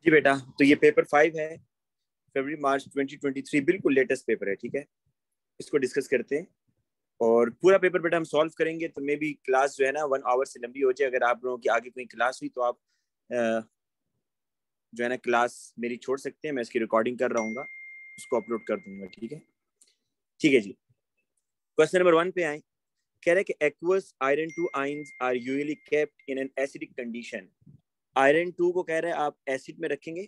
जी बेटा, तो ये पेपर 5 है, फरवरी मार्च 2023, बिल्कुल लेटेस्ट पेपर है। ठीक है, इसको डिस्कस करते हैं और पूरा पेपर बेटा हम सॉल्व करेंगे। तो मे भी क्लास जो है ना 1 आवर से लंबी हो जाए। अगर आप लोगों की आगे कोई क्लास हुई तो आप जो है ना क्लास मेरी छोड़ सकते हैं। मैं इसकी रिकॉर्डिंग कर रहा हूँ, उसको अपलोड कर दूंगा। ठीक है, ठीक है जी। क्वेश्चन नंबर 1 पे आए। कह रहे कि aqueous iron 2 ions are usually kept in an acidic condition. Iron 2 को कह रहे हैं आप एसिड में रखेंगे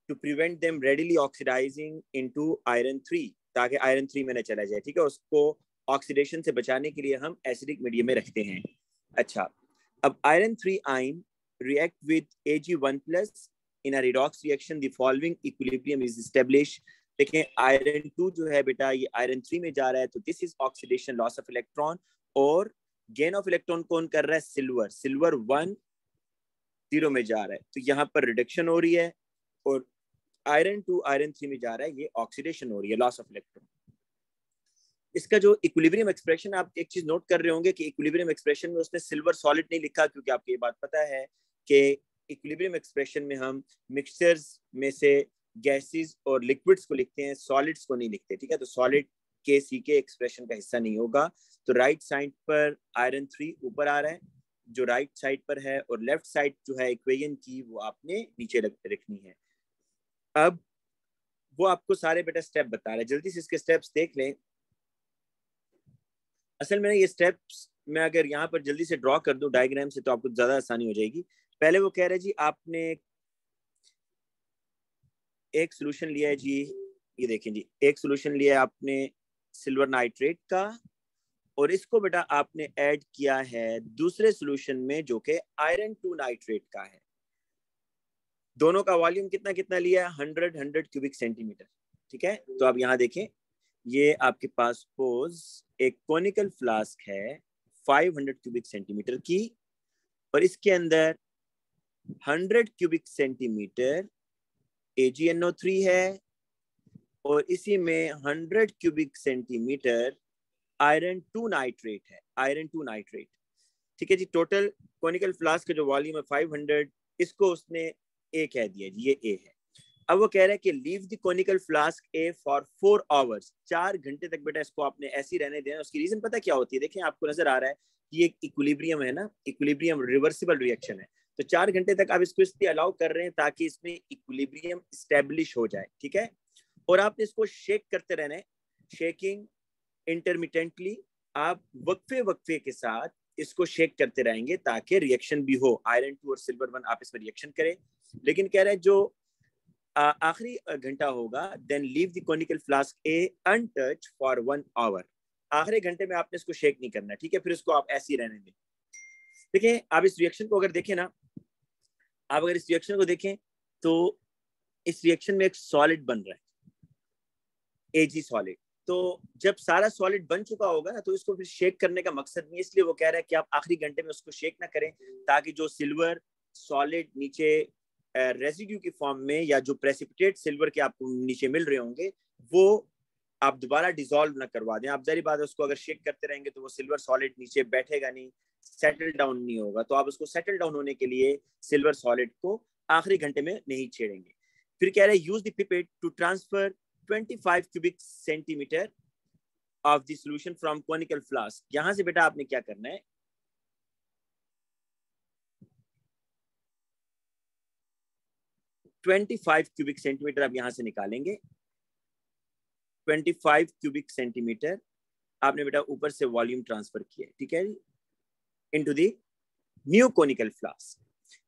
to prevent them readily oxidising into iron 3, ताकि आयरन 3 में न चला जाए। ठीक है, उसको ऑक्सीडेशन से बचाने के लिए हम एसिडिक मीडियम में रखते हैं। अच्छा, अब iron 3 ion react with Ag1+ in a redox reaction, the following equilibrium is established. देखें, आयरन 2 जो है बेटा ये आयरन 3 में जा रहा है, तो this is oxidation loss of electron, और गेन ऑफ इलेक्ट्रॉन कौन कर रहा है? सिल्वर। सिल्वर 1 0 में जा रहा है, तो यहाँ पर रिडक्शन हो रही है, और आयरन 2 आयरन 3 में जा रहा है, ये ऑक्सीडेशन हो रही है, लॉस ऑफ इलेक्ट्रॉन। इसका जो इक्विलिब्रियम एक्सप्रेशन, आप एक चीज नोट कर रहे होंगे कि इक्विलिब्रियम एक्सप्रेशन में उसने सिल्वर सॉलिड नहीं लिखा, क्योंकि आपको ये बात पता है कि इक्विलिब्रियम एक्सप्रेशन में हम मिक्सचर्स में से गैसेस और लिक्विड्स को लिखते हैं, सॉलिड्स को नहीं लिखते। ठीक है, तो सॉलिड के सी के एक्सप्रेशन का हिस्सा नहीं होगा। तो राइट साइड पर आयरन 3 ऊपर आ रहा है, जो राइट साइड पर है, और लेफ्ट साइड जो है इक्वेशन की वो आपने नीचे रखनी है। अब वो आपको सारे बेटा स्टेप बता रहे हैं, जल्दी से इसके स्टेप्स देख लें। असल में ये स्टेप्स मैं अगर यहाँ पर जल्दी से ड्रॉ कर दूं डायग्राम से, तो आपको ज्यादा आसानी हो जाएगी। पहले वो कह रहे जी आपने एक सोल्यूशन लिया है जी, ये देखें जी, एक सोल्यूशन लिया है आपने सिल्वर नाइट्रेट का, और इसको बेटा आपने ऐड किया है दूसरे सोल्यूशन में जो कि आयरन 2 नाइट्रेट का है। दोनों का वॉल्यूम कितना कितना लिया है? 100 क्यूबिक सेंटीमीटर। ठीक है, तो आप यहाँ देखें, ये आपके पास सपोज एक कोनिकल फ्लास्क है 500 क्यूबिक सेंटीमीटर की, और इसके अंदर 100 क्यूबिक सेंटीमीटर AgNO3 है, और इसी में 100 क्यूबिक सेंटीमीटर आयरन 2 नाइट्रेट है, आयरन 2 नाइट्रेट। ठीक है जी, टोटल कोनिकल फ्लास्क का जो वॉल्यूम है 500, इसको उसने A कह दिया जी, ये A है। अब वो कह रहा है कि leave the conical flask A for 4 hours, 4 घंटे तक बेटा इसको आपने ऐसे ही रहने देना। उसकी रीजन पता क्या होती है? देखें, आपको नजर आ रहा है कि एक इक्विलिब्रियम है ना, इक्विलिब्रियम रिवर्सिबल रिएक्शन है, तो 4 घंटे तक आप इसको इसलिए अलाउ कर रहे हैं ताकि इसमें इक्विलिब्रियम स्टेब्लिश हो जाए। ठीक है, और आपने इसको शेक करते रहना है, शेकिंग इंटरमिटेंटली, आप वक्फे वक्फे के साथ इसको शेक करते रहेंगे ताकि रिएक्शन भी हो, आयरन 2 और सिल्वर 1 आप इसमें रिएक्शन करें। लेकिन कह रहे हैं जो आखिरी घंटा होगा, then leave the conical flask A untouch for 1 hour. आखिरी घंटे में आपने इसको शेक नहीं करना। ठीक है, फिर इसको आप ऐसे ही रहने दें। देखिए, आप इस रिएक्शन को अगर देखें ना, आप अगर इस रिएक्शन को देखें तो इस रिएक्शन में एक सॉलिड बन रहा है, Ag सॉलिड। तो जब सारा सॉलिड बन चुका होगा ना, तो इसको फिर शेक करने का मकसद नहीं है, इसलिए वो कह रहा है कि आप आखिरी घंटे में उसको शेक ना करें, ताकि जो सिल्वर सॉलिड नीचे रेसिड्यू की फॉर्म में, या जो प्रेसिपिटेट सिल्वर के आपको नीचे मिल रहे होंगे, वो आप दोबारा डिसॉल्व ना करवा दें। आप जाहिर बात है उसको अगर शेक करते रहेंगे तो वो सिल्वर सॉलिड नीचे बैठेगा नहीं, सेटल डाउन नहीं होगा। तो आप उसको सेटल डाउन होने के लिए सिल्वर सॉलिड को आखिरी घंटे में नहीं छेड़ेंगे। फिर कह रहे हैं use the pipette to transfer 25 cubic centimetre of the solution from conical flask. यहां से बेटा आपने क्या करना है, 25 क्यूबिक सेंटीमीटर आप यहां से निकालेंगे। 25 क्यूबिक सेंटीमीटर आपने बेटा ऊपर से वॉल्यूम ट्रांसफर किया। ठीक है, into the new conical flask,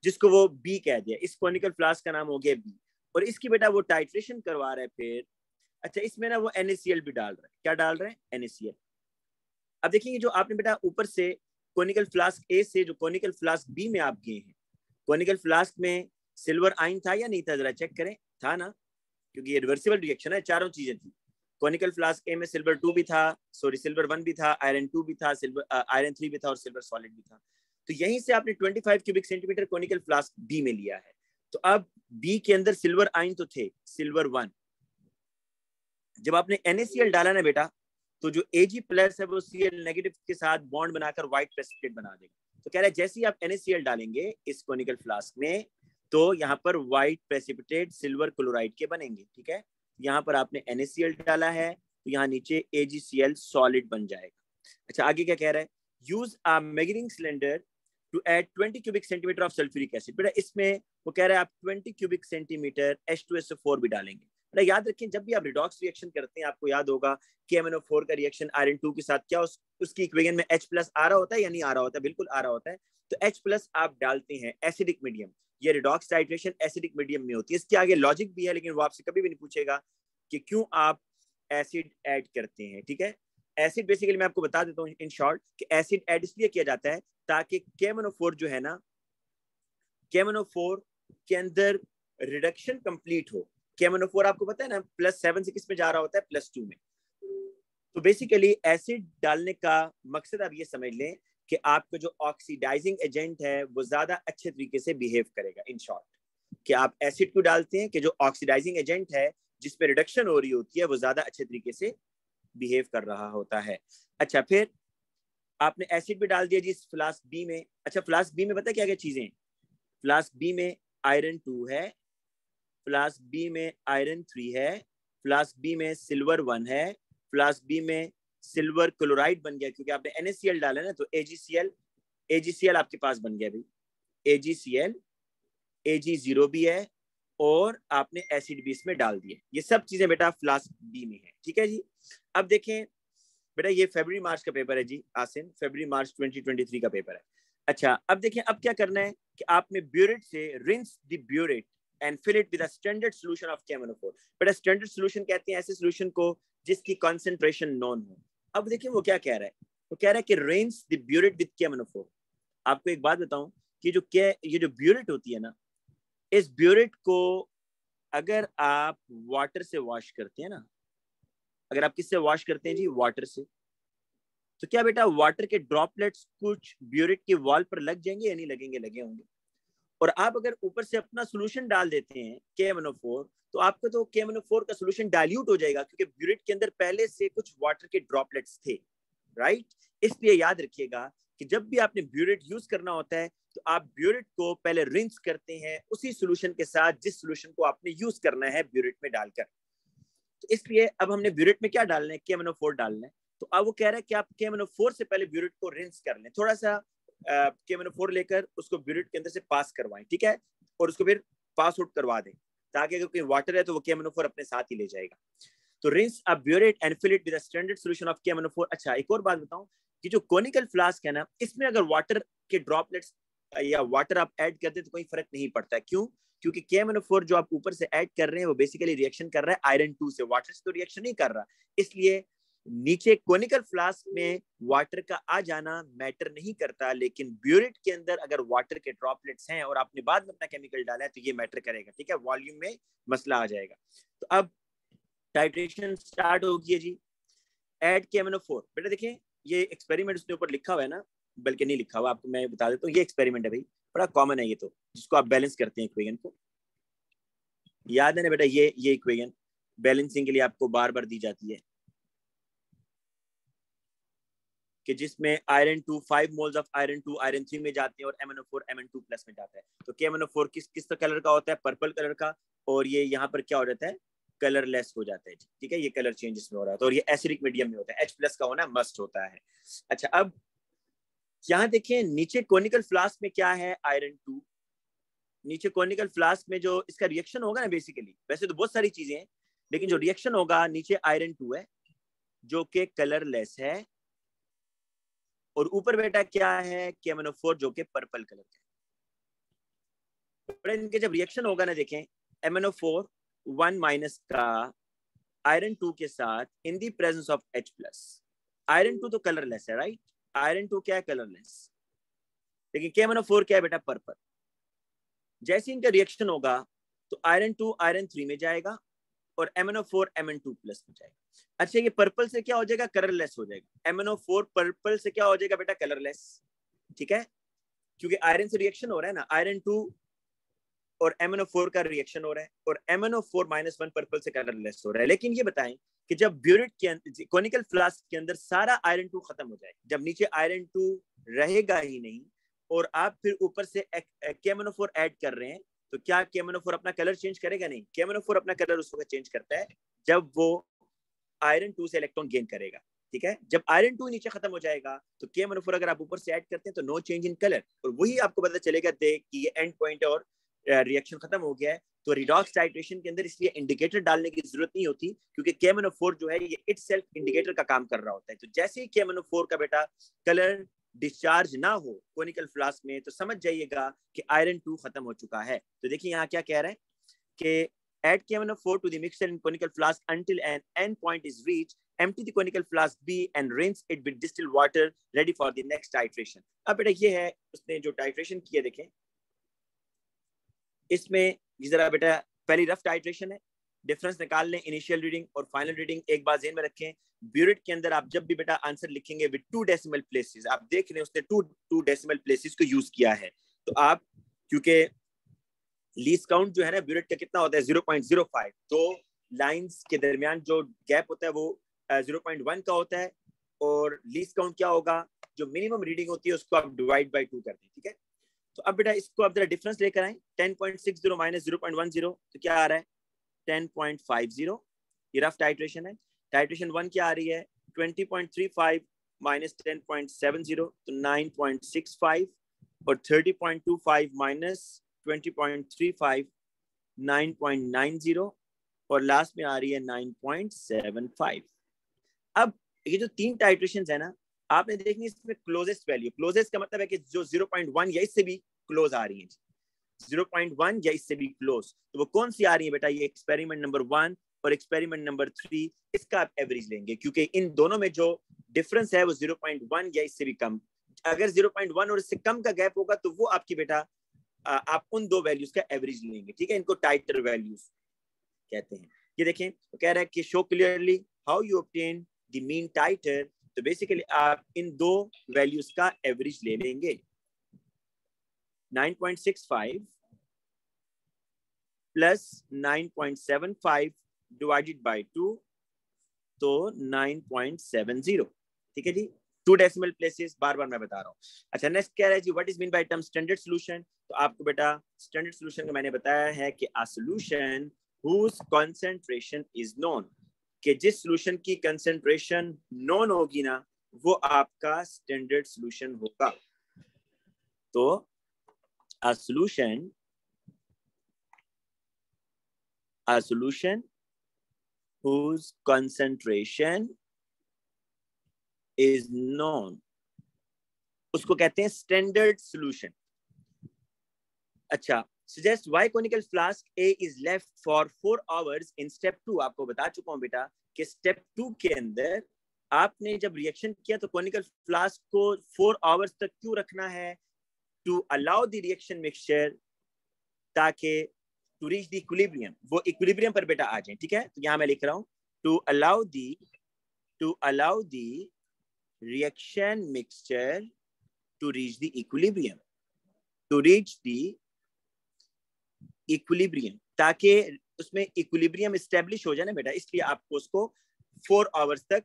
जिसको वो बी कह दिया। इस कोनिकल फ्लास्क का नाम हो गया बी, और इसकी बेटा वो टाइट्रेशन करवा रहे हैं फिर। अच्छा, इसमें ना वो NaCl भी डाल रहे हैं। क्या डाल रहे हैं? NaCl। अब देखेंगे, जो आपने बेटा ऊपर से कोनिकल फ्लास्क ए से जो कोनिकल फ्लास्क बी में आप गए हैं, कोनिकल फ्लास्क में सिल्वर आयन था या नहीं था? जरा चेक करें, था ना, क्योंकि ये रिवर्सिबल रिएक्शन है, चारों चीजें थी। कोनिकल फ्लास्क ए में सिल्वर 2 भी था, सॉरी सिल्वर 1 भी था, आयरन 2 भी था, सिल्वर आयरन 3 भी था, और सिल्वर सॉलिड भी था। तो यहीं से आपने 25 cubic centimetre conical flask B में लिया है। तो अब बी के अंदर सिल्वर आयन तो थे, सिल्वर 1। जब आपने NaCl डाला ना बेटा, तो जो Ag+ है वो Cl नेगेटिव के साथ बॉन्ड बनाकर व्हाइट प्रेसिपिटेट बना देगा। तो कह रहा है जैसे ही आप NaCl डालेंगे इस कोनिकल फ्लास्क में, तो यहाँ पर व्हाइट प्रेसिपिटेट सिल्वर क्लोराइड के बनेंगे, ठीक है। यहाँ पर आपने NaCl डाला है तो यहाँ नीचे AgCl सॉलिड बन जाएगा। अच्छा आगे क्या कह रहा है, use a measuring cylinder to add 20 cubic centimetre of sulphuric acid. बेटा इसमें वो कह रहा है आप 20 क्यूबिक सेंटीमीटर H2SO4 भी डालेंगे। बेटा याद रखें जब भी आप रिडॉक्स रिएक्शन करते हैं आपको याद होगा कि MnO4 का रिएक्शन आयरन 2 के साथ क्या उसकी इक्वेशन में H+ आ रहा होता है या नहीं आ रहा होता है, बिल्कुल आ रहा होता है। तो H+ आप डालते हैं एसिडिक मीडियम, ये रिडॉक्स टाइट्रेशन एसिडिक मीडियम में होती है। इसके आगे लॉजिक भी है लेकिन वो आपसे कभी भी नहीं पूछेगा कि क्यों आप एसिड ऐड करते हैं, ठीक है। एसिड बेसिकली मैं आपको बता देता हूँ इन शॉर्ट कि एसिड ऐड इसलिए किया जाता है ताकि KMnO4 जो है ना, KMnO4 के अंदर रिडक्शन कंप्लीट हो। KMnO4 आपको पता है ना +7 से किस में जा रहा होता है, +2 में। तो बेसिकली एसिड डालने का मकसद आप ये समझ लें कि आपका जो ऑक्सीडाइजिंग एजेंट है वो ज्यादा अच्छे तरीके से बिहेव करेगा। इन शॉर्ट कि आप एसिड को डालते हैं कि जो ऑक्सीडाइजिंग एजेंट है जिसपे रिडक्शन हो रही होती है वो ज्यादा अच्छे तरीके से बिहेव कर रहा होता है। अच्छा फिर आपने एसिड भी डाल दिया जी इस फ्लास्क बी में। अच्छा फ्लास्क बी में पता है क्या क्या चीजें, फ्लास्क बी में आयरन 2 है, फ्लास्क बी में आयरन 3 है, फ्लास्क बी में सिल्वर 1 है, फ्लास्क बी में सिल्वर क्लोराइड बन गया क्योंकि आपने NaCl डाला ना तो AgCl आपके पास बन गया भाई, AgCl Ag0 भी है और आपने एसिड भी इसमें डाल दिए। ये सब चीजें बेटा फ्लास्क बी में है, ठीक है जी। अब देखें बेटा ये फरवरी मार्च का पेपर है जी आसिन, फरवरी मार्च 2023 का पेपर है। अच्छा अब देखें अब क्या करना है कि आपने ब्यूरेट से rinse the burette and fill it with a standard solution of KMnO4। बेटा स्टैंडर्ड सॉल्यूशन कहते हैं ऐसे सॉल्यूशन को जिसकी कंसंट्रेशन नॉन हो। अब देखिए वो क्या कह रहा है, वो कह रहा है कि rinse the burette with KMnO4। आपको एक बात बताऊं कि ये जो ब्यूरेट होती है ना, इस ब्यूरेट को अगर आप वाटर से वॉश करते हैं ना, अगर आप किससे वॉश करते हैं जी, वाटर से, तो क्या बेटा वाटर के ड्रॉपलेट्स कुछ ब्यूरेट के वॉल पर लग जाएंगे या नहीं लगेंगे, लगे होंगे। और आप अगर ऊपर से अपना सोल्यूशन डाल देते हैं KMnO4 तो आपका तो KMnO4 का सोल्यूशन डाइल्यूट हो जाएगा क्योंकि ब्यूरेट के अंदर पहले से कुछ वाटर के ड्रॉपलेट्स थे, राइट। इसलिए याद रखिएगा कि जब भी आपने ब्यूरेट यूज करना होता है तो आप ब्यूरेट को पहले रिंस करते हैं उसी सोल्यूशन के साथ जिस सोल्यूशन को आपने यूज करना है ब्यूरेट में डालकर। तो इसलिए अब हमने ब्यूरेट में क्या डालना है, KMnO4 डालना है। तो अब वो कह रहा है कि आप KMnO4 से पहले ब्यूरेट को रिंस कर लें, थोड़ा सा KMnO4 लेकर उसको ब्यूरेट के अंदर से पास करवाएं, ठीक है, और उसको फिर पास आउट करवा दें ताकि अगर कोई वाटर है तो वो KMnO4 अपने साथ ही ले जाएगा। तो rinse a burette and fill it with a standard solution of KMnO4। अच्छा एक और बात बताऊं कि जो कोनिकल फ्लास्क है ना, इसमें अगर वाटर के ड्रॉपलेट्स या वाटर आप ऐड करते तो कोई फर्क नहीं पड़ता है। क्यों? क्योंकि KMnO4 जो आप ऊपर से ऐड कर रहे हैं वो बेसिकली रिएक्शन कर रहा है आयरन 2 से, वाटर से तो रिएक्शन नहीं कर रहा। इसलिए नीचे कोनिकल फ्लास्क में वाटर का आ जाना मैटर नहीं करता, लेकिन ब्यूरेट के अंदर अगर वाटर के ड्रॉपलेट्स हैं और आपने बाद में अपना केमिकल डाला है तो ये मैटर करेगा, ठीक है, वॉल्यूम में मसला आ जाएगा। तो अब टाइट्रेशन स्टार्ट हो गई है जी, ऐड KMnO4। बेटा देखिए ये एक्सपेरिमेंट उसने ऊपर लिखा हुआ है ना, बल्कि नहीं लिखा हुआ, आपको मैं बता देता हूँ, ये एक्सपेरिमेंट है भाई, बड़ा कॉमन है ये तो, जिसको आप बैलेंस करते हैं इक्वेशन को। याद है ना बेटा ये इक्वेशन बैलेंसिंग के लिए आपको बार बार दी जाती है कि जिसमें iron 2 5 moles of iron 2 iron 3 में जाते हैं और MnO4 Mn2+ में जाता है। तो KMnO4 किस कलर का होता है, पर्पल कलर का, और ये यहाँ पर क्या हो जाता है, कलरलेस हो जाता है, ठीक है, ये कलर चेंज इसमें हो रहा है। तो और ये एसिडिक मीडियम में होता है, H+ का होना मस्ट होता है। अच्छा अब यहाँ देखिए नीचे कोनिकल फ्लास्क में क्या है, आयरन 2। नीचे कोनिकल फ्लास्क में जो इसका रिएक्शन होगा ना, बेसिकली वैसे तो बहुत सारी चीजें हैं लेकिन जो रिएक्शन होगा नीचे आयरन 2 है जो कि कलरलेस है, और ऊपर बेटा क्या है, KMnO4 जो कि पर्पल कलर का है। इनके जब रिएक्शन होगा ना, देखें MnO4 1- का आयरन 2 के साथ in the presence of H+। Iron 2 तो कलरलेस है, राइट, आयरन 2 क्या है, कलरलेस, लेकिन KMnO4 क्या है बेटा, पर्पल। जैसे इनका रिएक्शन होगा तो आयरन 2 आयरन 3 में जाएगा और MnO4 Mn2+ में जाएगा। अच्छा ये पर्पल से क्या हो जाएगा, कलरलेस हो जाएगा। MnO4 पर्पल से क्या हो जाएगा बेटा, कलरलेस, ठीक है, क्योंकि आयरन से रिएक्शन हो रहा है ना, आयरन 2 और MnO4 का रिएक्शन हो रहा है और MnO4-1 पर्पल से कलरलेस हो रहा है। लेकिन ये बताएं कि जब ब्यूरेट के कोनिकल फ्लास्क के अंदर सारा आयरन 2 खत्म हो जाए, जब नीचे आयरन 2 रहेगा ही नहीं और आप फिर ऊपर से KMnO4 ऐड कर रहे हैं, तो क्या KMnO4 अपना कलर चेंज करेगा? नहीं, KMnO4 अपना कलर उस वक्त चेंज करता है जब वो आयरन 2 से इलेक्ट्रॉन गेन करेगा, ठीक है। जब आयरन 2 नीचे खत्म हो जाएगा तो KMnO4 अगर आप ऊपर से ऐड करते हैं तो नो चेंज इन कलर, और वही आपको पता चलेगा देख कि ये एंड पॉइंट और रिएक्शन खत्म हो गया है। तो रिडॉक्स टाइट्रेशन के अंदर इसलिए इंडिकेटर डालने की जरूरत नहीं होती, क्योंकि KMnO4 जो है ये इटसेल्फ इंडिकेटर का काम कर रहा होता है। तो जैसे ही KMnO4 का बेटा कलर डिस्चार्ज ना हो कोनिकल फ्लास्क में, तो समझ जाइएगा कि आयरन 2 खत्म हो चुका है। तो देखिए यहाँ क्या कह रहा है कि add KMnO4 to the mixture in conical flask until an end point is reached. Empty the conical flask B and rinse it with distilled water, ready for the next titration. अब बेटा ये है उसने जो टाइट्रेशन किया, देखें इसमें जरा बेटा पहली रफ टाइट्रेशन है, डिफरेंस निकाल लें इनिशियल रीडिंग और फाइनल रीडिंग। एक बात ज़हन में रखें, ब्यूरेट के अंदर आप जब भी बेटा आंसर लिखेंगे विद 2 डेसिमल प्लेसेस, आप देख रहे हैं उसने 2 डेसिमल प्लेसेस को यूज किया है। तो आप क्योंकि लीस्ट काउंट जो है ना ब्यूरेट का कितना होता है 0.05, तो लाइंस के दरमियान जो गैप होता है वो 0.1 का होता है, और लीस्ट काउंट क्या होगा, जो मिनिमम रीडिंग होती है उसको आप डिवाइड बाय 2 कर दें, ठीक है। तो अब बेटा इसको आप जरा डिफरेंस लेकर आए, 10.60 माइनस 0.10 तो क्या आ रहा है 10.50। ये रफ टाइट्रेशन है। टाइट्रेशन 1 क्या आ रही है 20.35 माइनस 10.70 तो 9.65, और 30.25 माइनस 20.35 9.90, और लास्ट में आ रही है 9.75। अब ये जो 3 टाइट्रेशंस है ना, आपने देखनी इसमें क्लोजेस्ट वैल्यू, क्लोजेस्ट का मतलब है कि जो 0.1 या इससे भी क्लोज आ रही है, 0.1 या इससे भी क्लोज, तो वो कौन सी आ रही है बेटा, ये एक्सपेरिमेंट नंबर 1 और एक्सपेरिमेंट नंबर 3, इसका आप एवरेज लेंगे, क्योंकि इन दोनों में जो डिफरेंस है वो 0.1 या इससे भी कम। अगर 0.1 और इससे कम का गैप होगा तो वो आपकी बेटा आप उन 2 वैल्यूज का एवरेज लेंगे, ठीक है। इनको टाइटर वैल्यूज कहते हैं। ये देखें तो कह रहा है कि show clearly how you obtain the mean titre, तो बेसिकली आप इन 2 वैल्यूज का एवरेज ले लेंगे, 9.65 प्लस 9.75 डिवाइडेड बाय 2, तो 9.70, ठीक है जी। 2 डेसिमल प्लेसेस बार बार मैं बता रहा हूँ। अच्छा नेक्स्ट क्या है जी, what is mean by term standard solution. तो आपको बेटा स्टैंडर्ड सॉल्यूशन का मैंने बताया है कि a solution whose concentration is known, कि जिस सॉल्यूशन की कंसंट्रेशन नोन होगी ना वो आपका स्टैंडर्ड सॉल्यूशन होगा। तो a solution whose concentration is known उसको कहते हैं स्टैंडर्ड सॉल्यूशन। अच्छा, suggest why conical flask A is left for 4 hours in step 2। आपको बता चुका हूं बेटा कि स्टेप 2 के अंदर आपने जब रिएक्शन किया तो कोनिकल फ्लास्क को 4 आवर्स तक क्यों रखना है, to allow the reaction mixture, ताकि टू रीच द इक्विलिब्रियम, वो इक्विलिब्रियम पर बेटा आ जाए, ठीक है। तो यहां मैं लिख रहा हूं to allow the reaction mixture to reach the equilibrium, to reach the equilibrium, ताकि उसमें इक्विलिब्रियम एस्टेब्लिश हो जाए ना बेटा, इसलिए आपको उसको 4 आवर्स तक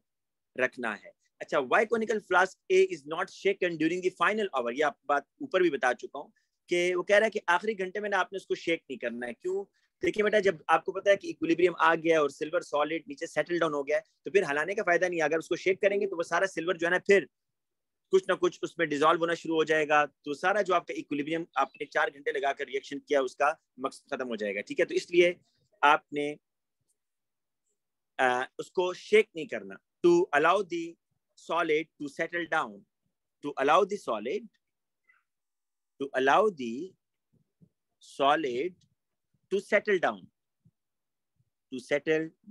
रखना है। अच्छा, why conical flask A is not shaken during the final hour, ये आप बात ऊपर भी बता चुका हूँ कि वो कह रहा है कि आखिरी घंटे में ना आपने उसको शेक नहीं करना है। क्यों? देखिए बेटा जब आपको पता है कि इक्विलिब्रियम आ गया और सिल्वर सॉलिड नीचे सेटल डाउन हो गया तो फिर हलाने का फायदा नहीं। अगर उसको शेक करेंगे तो वो सारा सिल्वर जो है ना फिर कुछ ना कुछ उसमें डिसॉल्व होना शुरू हो जाएगा, तो सारा जो आपका इक्विलिब्रियम आपने 4 घंटे लगाकर रिएक्शन किया उसका मकसद खत्म हो जाएगा, ठीक है। तो इसलिए आपने उसको शेक नहीं करना। To allow the solid to settle down, to allow the solid to settle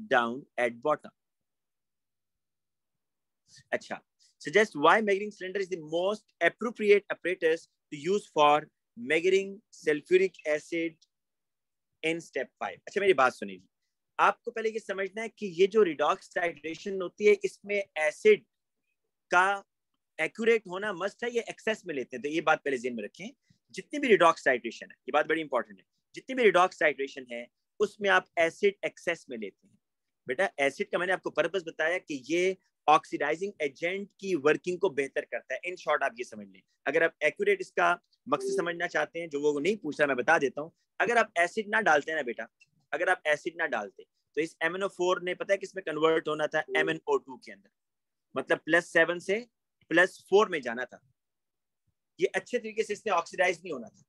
down at bottom. अच्छा, suggest why measuring cylinder is the most appropriate apparatus to use for measuring sulfuric acid in step 5। अच्छा मेरी बात सुनिए, आपको पहले ये समझना है कि ये जो रिडॉक्स टाइट्रेशन होती है इसमें एसिड का एक्यूरेट होना मस्ट है, ये एक्सेस में लेते हैं, तो ये बात पहले ज़हन में रखें। जितनी भी रिडॉक्स टाइट्रेशन है, ये बात बड़ी इंपॉर्टेंट है, जितनी भी रिडॉक्स टाइट्रेशन है उसमें आप एसिड एक्सेस में लेते हैं। बेटा एसिड का मैंने आपको पर्पस बताया कि ये ऑक्सीडाइजिंग एजेंट की वर्किंग को बेहतर करता है। इन शॉर्ट आप ये समझ लें। अगर आप एक्यूरेट इसका मकसद समझना चाहते हैं, जो वो नहीं पूछ रहा, मैं बता देता हूँ। अगर आप एसिड ना डालते ना बेटा, अगर आप एसिड ना डालते तो इस MnO4 ने पता है किसमें कन्वर्ट होना था? MnO2 के अंदर, मतलब +7 से +4 में जाना था। ये अच्छे तरीके से इसने ऑक्सीडाइज नहीं होना था।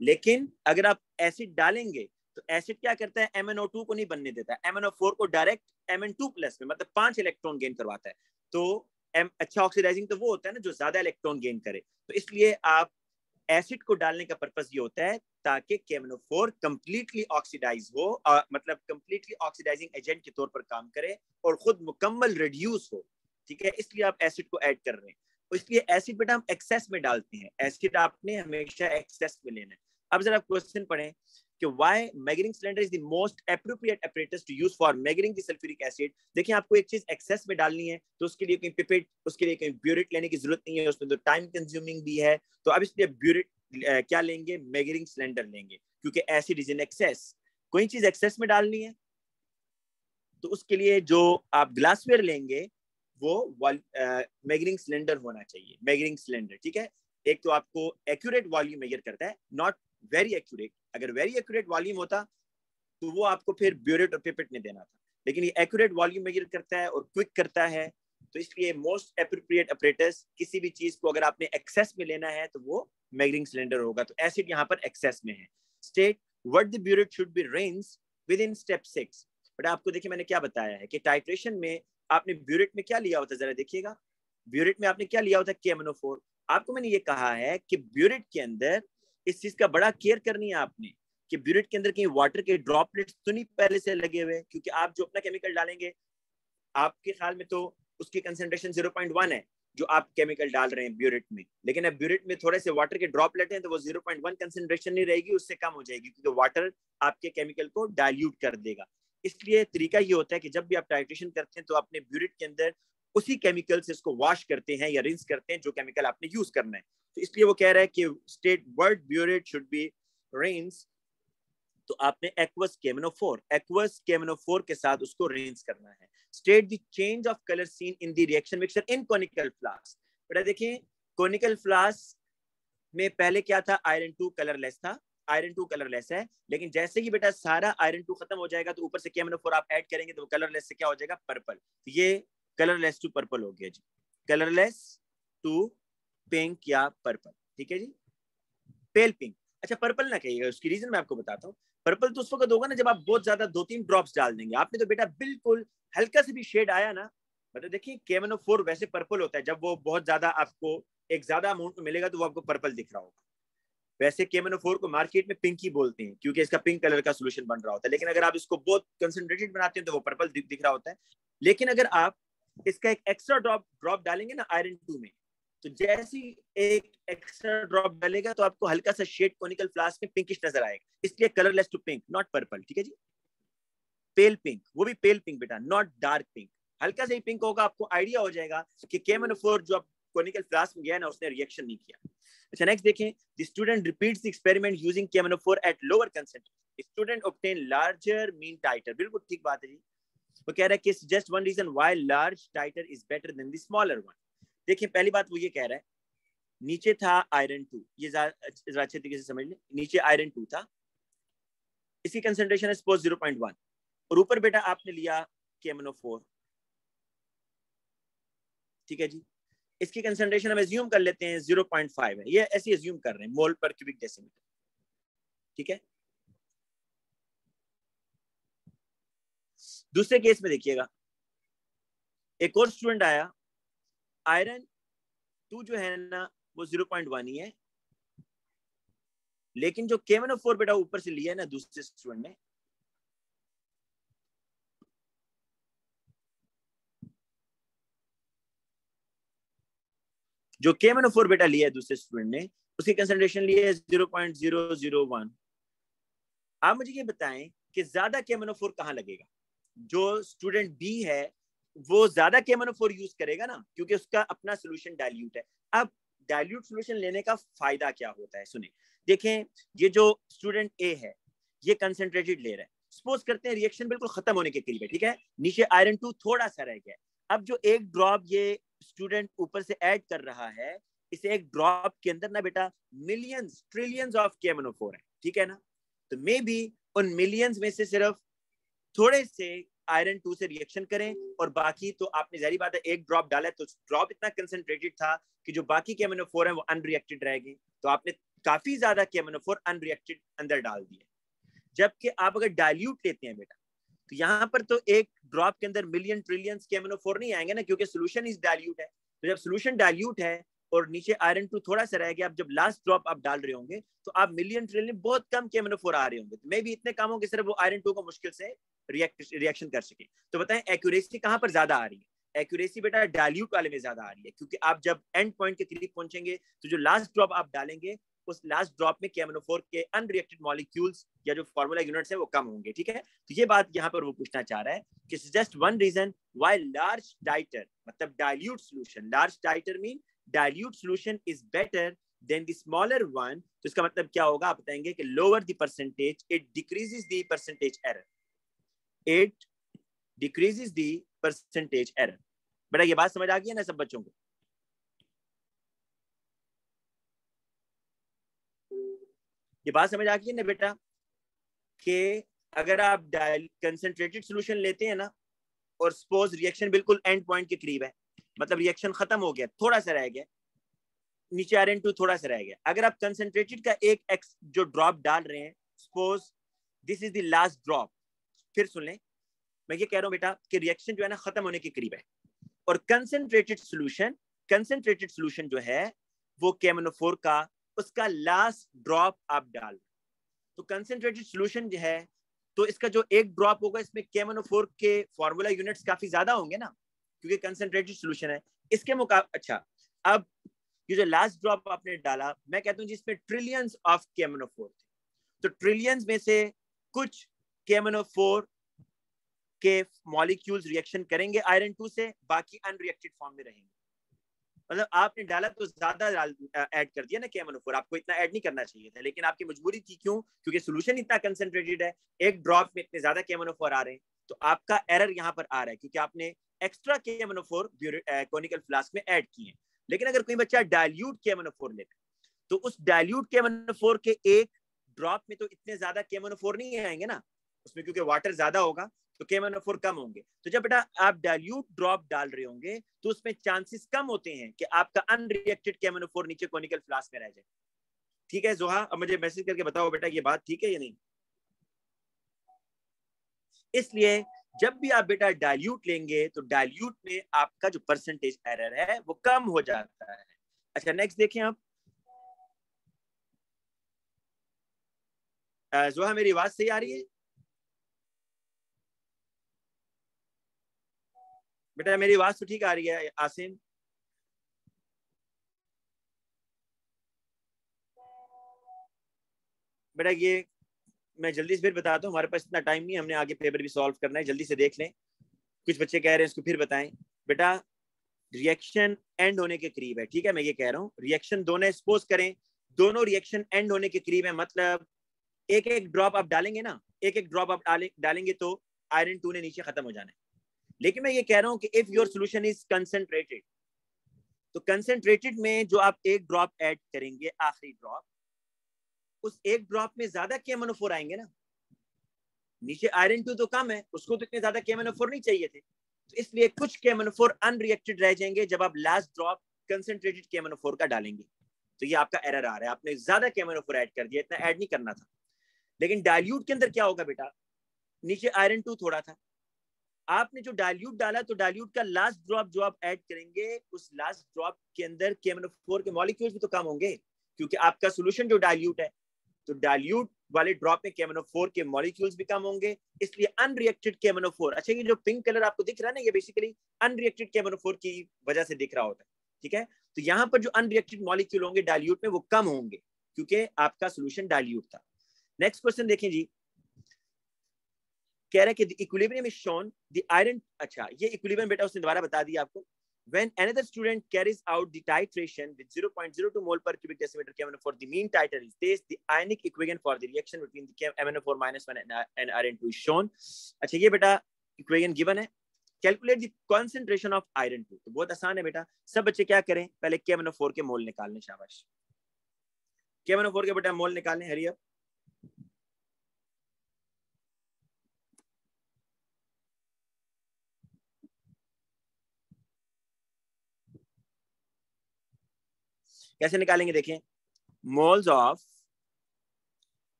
लेकिन अगर आप एसिड डालेंगे तो एसिड क्या करता है? MnO2 को नहीं बनने देता, MnO4 को डायरेक्ट Mn2+ में, मतलब 5 इलेक्ट्रॉन गेन करवाता है। तो अच्छा ऑक्सीडाइजिंग तो वो होता है ना जो ज्यादा इलेक्ट्रॉन गेन करे। तो इसलिए आप एसिड को डालने का पर्पस ये होता है ताकि KMnO4 कंप्लीटली ऑक्सीडाइज हो, मतलब कंप्लीटली ऑक्सीडाइजिंग एजेंट के तौर पर काम करे और खुद मुकम्मल रिड्यूस हो। ठीक है, इसलिए आप एसिड को ऐड कर रहे हैं। तो इसलिए एसिड बेटा हम एक्सेस में डालते हैं, एसिड आपने हमेशा एक्सेस में लेना है। अब जरा क्वेश्चन पढ़ें कि why measuring cylinder is the most appropriate apparatus to use for measuring the sulfuric acid। देखिए, आपको एक चीज एक्सेस में डालनी है तो उसके लिए कहीं पिपेट, उसके लिए कहीं ब्यूरेट लेने की जरूरत नहीं है, उसमें तो टाइम कंज्यूमिंग भी है। तो अब इसलिए ब्यूरेट क्या लेंगे? मेजरिंग सिलेंडर लेंगे, क्योंकि एसिड इज इन एक्सेस। कोई चीज एक्सेस में डालनी है तो उसके लिए जो आप ग्लासवेयर लेंगे वो मेजरिंग सिलेंडर होना चाहिए, मेजरिंग सिलेंडर। ठीक है, एक तो आपको एक्यूरेट वॉल्यूम मेजर करता है, नॉट वेरी एक्यूरेट। अगर वेरी एक्यूरेट वॉल्यूम होता तो वो आपको फिर ब्यूरेट और पिपेट में देना था, लेकिन ये एक्यूरेट वॉल्यूम मेजर करता है और क्विक करता है। तो इसलिए मोस्ट एप्रोप्रिएट अपरेटस, किसी भी चीज को अगर आपने एक्सेस में लेना है तो वो मेजरिंग सिलेंडर होगा। तो एसिड यहाँ पर एक्सेस में है। State what the burette should be range with in step 6। But आपको देखिए मैंने क्या बताया है कि टाइट्रेशन में आपने ब्यूरेट में क्या लिया होता है, जरा देखिएगा। ब्यूरेट में आपने क्या लिया होता है? KMnO4। आपको मैंने ये कहा है कि ब्यूरेट के अंदर इस चीज का बड़ा केयर करनी है आपने कि ब्यूरेट के अंदर कहीं वाटर के ड्रॉपलेट्स तो नहीं पहले से लगे हुए, क्योंकि आप जो अपना केमिकल डालेंगे आपके ख्याल में तो उसकी कंसेंट्रेशन 0.1 है जो आप केमिकल डाल रहे हैं ब्यूरेट में, लेकिन अब ब्यूरेट में थोड़े से वाटर के ड्रॉपलेट हैं तो वो 0.1 कंसेंट्रेशन नहीं रहेगी, उससे कम हो जाएगी, क्योंकि वाटर आपके केमिकल को डाइल्यूट कर देगा। इसलिए तरीका ये होता है कि जब भी आप टाइट्रेशन करते हैं तो अपने ब्यूरेट के अंदर उसी केमिकल से इसको वॉश करते हैं या रिंस करते हैं जो केमिकल आपने यूज करना है। तो इसलिए वो कह रहा है कि state word burette should be rinse. तो आपने एक्वस KMnO4 के साथ उसको रेंज करना है। State the change of colour seen in the reaction mixture in conical flask. बेटा देखिए, कोनिकल फ्लास्क में पहले क्या था? आयरन 2 कलरलेस था, आयरन 2 कलरलेस है, लेकिन जैसे ही बेटा सारा आयरन 2 खत्म हो जाएगा तो ऊपर से KMnO4 आप ऐड करेंगे तो कलरलेस से क्या हो जाएगा? पर्पल। तो ये कलरलेस टू पर्पल हो गया जी, कलरलेस टू पिंक या पर्पल। ठीक है जी, पेल पिंक। अच्छा, पर्पल ना कहिएगा, उसकी रीजन मैं आपको बताता हूँ। पर्पल तो उस वक्त होगा ना जब आप बहुत ज्यादा 2-3 ड्रॉप्स डाल देंगे। आपने तो बेटा बिल्कुल हल्का से भी शेड आया ना, मतलब देखिए KMnO4 वैसे पर्पल होता है जब वो बहुत ज्यादा आपको एक ज्यादा अमाउंट में मिलेगा तो वो आपको पर्पल दिख रहा होगा। वैसे KMnO4 को मार्केट में पिंक ही बोलते हैं क्योंकि इसका पिंक कलर का सोल्यूशन बन रहा होता है, लेकिन अगर आप इसको बहुत कंसंट्रेटेड बनाते हैं तो वो पर्पल दिख रहा होता है। लेकिन अगर आप इसका एक एक्स्ट्रा ड्रॉप डालेंगे ना आयरन 2 में, तो जैसे एक एक्स्ट्रा ड्रॉप डालेगा तो आपको हल्का सा शेड कोनिकल फ्लास्क में पिंकिश नजर आएगा, इसलिए colourless to pink, not purple. ठीक है जी, पेल पिंक, वो भी पेल पिंक बेटा, नॉट डार्क पिंक। हल्का सा ही पिंक होगा, आपको आइडिया हो जाएगा कि KMnO4 जो आप कोनिकल फ्लास्क में गया ना उसने रिएक्शन नहीं किया। अच्छा, नेक्स्ट देखें, the student repeats the experiment using KMnO4 at lower concentration, student obtain larger mean titre. बिल्कुल ठीक बात है जी। वो कह रहा है कि just one reason why large titre is better than the smaller one. देखिए, पहली बात वो ये कह रहा है, नीचे था आयरन 2, ये जरा अच्छे तरीके से समझ लें, नीचे आयरन 2 था, इसकी कंसंट्रेशन है सपोज 0.1, और ऊपर बेटा आपने लिया KMnO4। ठीक है जी, इसकी कंसंट्रेशन हम एज्यूम कर लेते हैं 0.5 है, ये ऐसे एज्यूम कर रहे हैं मोल पर क्यूबिक डेसीमीटर। ठीक है, दूसरे केस में देखिएगा, एक और स्टूडेंट आया, आयरन 2 जो है ना वो 0.1 ही है, लेकिन जो KMnO4 बेटा ऊपर से लिया है ना दूसरे स्टूडेंट ने, जो KMnO4 बेटा लिया है दूसरे स्टूडेंट ने, उसकी कंसंट्रेशन ली है 0.001। आप मुझे ये बताएं कि ज्यादा KMnO4 कहां लगेगा? जो स्टूडेंट बी है वो ज्यादा KMnO4 यूज करेगा ना, क्योंकि उसका अपना सोल्यूशन डाइल्यूट है। अब डाइल्यूट सोल्यूशन लेने का फायदा क्या होता है, सुनिए। देखें, ये जो स्टूडेंट ए है ये कंसेंट्रेटेड ले रहा है, सपोज करते हैं रिएक्शन बिल्कुल खत्म होने के करीब है। ठीक है, नीचे आयरन 2 थोड़ा सा रह गया, अब जो एक ड्रॉप ये स्टूडेंट ऊपर से ऐड कर रहा है, इस एक ड्रॉप के अंदर ना बेटा मिलियंस ट्रिलियंस ऑफ KMnO4 है, ठीक है ना। तो मे बी उन मिलियंस में से सिर्फ थोड़े से आयरन 2 से रिएक्शन करें, और बाकी तो आपने जारी बात है एक ड्रॉप डाला है, तो ड्रॉप इतना कंसंट्रेटेड था कि जो बाकी KMnO4 है वो अनरिएक्टेड रह गए, तो आपने काफी ज्यादा KMnO4 अनरिएक्टेड अंदर डाल दिए। जबकि आप अगर डाइल्यूट लेते हैं बेटा, तो यहाँ पर तो एक ड्रॉप के अंदर मिलियन ट्रिलियंस KMnO4 नहीं आएंगे ना, क्योंकि सोल्यूशन इज डाइल्यूट है। तो जब सोल्यूशन डाइल्यूट है और नीचे आयरन 2 थोड़ा सा रह गया, आप जब लास्ट ड्रॉप आप डाल रहे होंगे तो आप मिलियन ट्रिलियन बहुत कम KMnO4 आ रहे होंगे, तो मे भी इतने काम होंगे सिर्फ वो आयरन 2 को मुश्किल से रिएक्शन कर सके। तो बताएं एक्यूरेसी कहाँ पर ज्यादा आ रही है? एक्यूरेसी बेटा डाइल्यूट वाले में ज्यादा आ रही है, क्योंकि आप जब एंड पॉइंट के करीब पहुंचेंगे तो जो लास्ट ड्रॉप आप डालेंगे उस लास्ट ड्रॉप में KMnO4 के अनरिएक्टेड मॉलिक्यूल्स या जो फार्मूला यूनिट्स है वो कम होंगे, ठीक है। तो ये बात यहाँ पर वो पूछना चाह रहा है कि just one reason why large titre मतलब dilute solution, large titre mean dilute solution is better than the smaller one. तो इसका मतलब क्या होगा, आप बताएंगे कि lower the percentage it decreases the percentage error, it decreases the percentage error. बेटा ये बात समझ आ गई है ना सब बच्चों को? ये बात समझ आ गई है ना बेटा कि अगर आप कंसंट्रेटेड सॉल्यूशन लेते हैं ना और सपोज रिएक्शन बिल्कुल एंड पॉइंट के करीब है, मतलब रिएक्शन खत्म हो गया, थोड़ा सा रह गया, नीचे आयरन 2 थोड़ा सा रह गया, अगर आप कंसंट्रेटेड का एक एक्स जो ड्रॉप डाल रहे हैं, suppose this is the last drop, फिर सुन लें मैं ये कह रहा हूं बेटा कि रिएक्शन जो है ना खत्म होने के करीब है, और कंसंट्रेटेड सॉल्यूशन जो है वो KMnO4 का उसका लास्ट ड्रॉप आप डाल, तो कंसंट्रेटेड सॉल्यूशन जो है तो इसका जो एक ड्रॉप होगा इसमें KMnO4 के फार्मूला यूनिट्स काफी ज्यादा होंगे ना, क्योंकि कंसंट्रेटेड सॉल्यूशन है। इसके मुकाबले अच्छा, अब ये जो लास्ट ड्रॉप आपने डाला, मैं कहता हूँ जिसमें ट्रिलियंस ऑफ KMnO4 थे, तो ट्रिलियंस में से कुछ KMnO4 के मॉलिक्यूल्स रिएक्शन करेंगे आयरन 2 से, बाकी अनरिएक्टेड फॉर्म में रहेंगे। मतलब आपने डाला तो ज्यादा ऐड कर दिया ना KMnO4, आपको इतना ऐड नहीं करना चाहिए था, लेकिन आपकी मजबूरी थी, क्यों? क्योंकि सॉल्यूशन इतना कंसंट्रेटेड है, एक ड्रॉप में इतने ज्यादा KMnO4 आ रहे हैं, तो आपका एरर यहाँ पर आ रहा है क्योंकि आपने एक्स्ट्रा KMnO4 कोनिकल फ्लास्क में ऐड किए। लेकिन अगर कोई बच्चा डाइल्यूट KMnO4 लेता तो उस डाइल्यूट KMnO4 के एक ड्रॉप में तो इतने ज्यादा KMnO4 नहीं आएंगे ना, उसमें क्योंकि वाटर ज्यादा होगा तो KMnO4 कम होंगे। तो जब बेटा आप डाइल्यूट ड्रॉप डाल रहे होंगे तो उसमें चांसेस कम होते हैं कि आपका अनरिएक्टेड KMnO4 नीचे कोनिकल फ्लास्क में रह जाए। ठीक है जोहा, अब मुझे मैसेज करके बताओ बेटा ये बात ठीक है या नहीं? इसलिए जब भी आप बेटा डाइल्यूट लेंगे तो डाइल्यूट में आपका जो परसेंटेज एरर है वो कम हो जाता है। अच्छा नेक्स्ट देखें आप, जोहा मेरी आवाज सही आ रही है? बेटा मेरी आवाज तो ठीक आ रही है आसिम? बेटा ये मैं जल्दी से फिर बताता हूँ, हमारे पास इतना टाइम नहीं, हमने आगे पेपर भी सॉल्व करना है, जल्दी से देख लें। कुछ बच्चे कह रहे हैं इसको फिर बताएं। बेटा रिएक्शन एंड होने के करीब है, ठीक है, मैं ये कह रहा हूँ रिएक्शन दोनों सपोज करें दोनों रिएक्शन एंड होने के करीब है, मतलब एक एक ड्रॉप आप डालेंगे ना, एक एक ड्रॉप आप डालेंगे तो आयरन 2 ने नीचे खत्म हो जाना है। लेकिन मैं ये कह रहा हूँ कि if your solution is concentrated, तो कंसंट्रेटेड में जो आप एक ड्रॉप ऐड करेंगे आखिरी ड्रॉप, उस एक ड्रॉप में ज्यादा KMnO4 आएंगे ना, नीचे आयरन 2 तो कम है, उसको तो इतने ज्यादा KMnO4 नहीं चाहिए थे, तो इसलिए कुछ KMnO4 अनरिएक्टेड रह जाएंगे जब आप लास्ट ड्रॉप कंसंट्रेटेड KMnO4 का डालेंगे। तो ये आपका एरर आ रहा है, आपने ज्यादा KMnO4 ऐड कर दिया, इतना ऐड नहीं करना था। लेकिन डाइल्यूट के अंदर क्या होगा बेटा, नीचे आयरन 2 थोड़ा था, आपने जो डाइल्यूट डाला तो डाइल्यूट का लास्ट ड्रॉप जो आप ऐड करेंगे उस लास्ट ड्रॉप के अंदर KMnO4 के मॉलिक्यूल्स भी तो कम होंगे, क्योंकि आपका सॉल्यूशन जो डाइल्यूट है, तो डाइल्यूट वाले ड्रॉप में KMnO4 के मॉलिक्यूल्स भी कम होंगे, इसलिए अनरिएक्टेड KMnO4, अच्छा ये जो पिंक कलर आपको दिख रहा है ना, ये बेसिकली अनरिएक्टेड KMnO4 की वजह से दिख रहा होता है, ठीक है। तो यहाँ पर जो अनरिएक्टेड मॉलिक्यूल होंगे डाइल्यूट में वो कम होंगे क्योंकि आपका सॉल्यूशन डाइल्यूट था। नेक्स्ट क्वेश्चन देखें जी, कह रहा है कि equilibrium is shown the iron, अच्छा ये इक्विलिब्रियम बेटा उसने दोबारा बता दिया आपको। When another student carries out the titration with 0.02 mole per cubic decimeter KMnO4, the mean titer is this, the ionic equation for the reaction between the MnO4 -1 and iron 2 is shown। अच्छा ये बेटा equation given है, calculate the concentration of iron 2। तो बहुत आसान है बेटा, सब बच्चे क्या करें, पहले KMnO4 के मोल निकालने, शाबाश। KMnO4 के बेटा मोल निकालने, हरी अप। कैसे निकालेंगे, देखें, moles of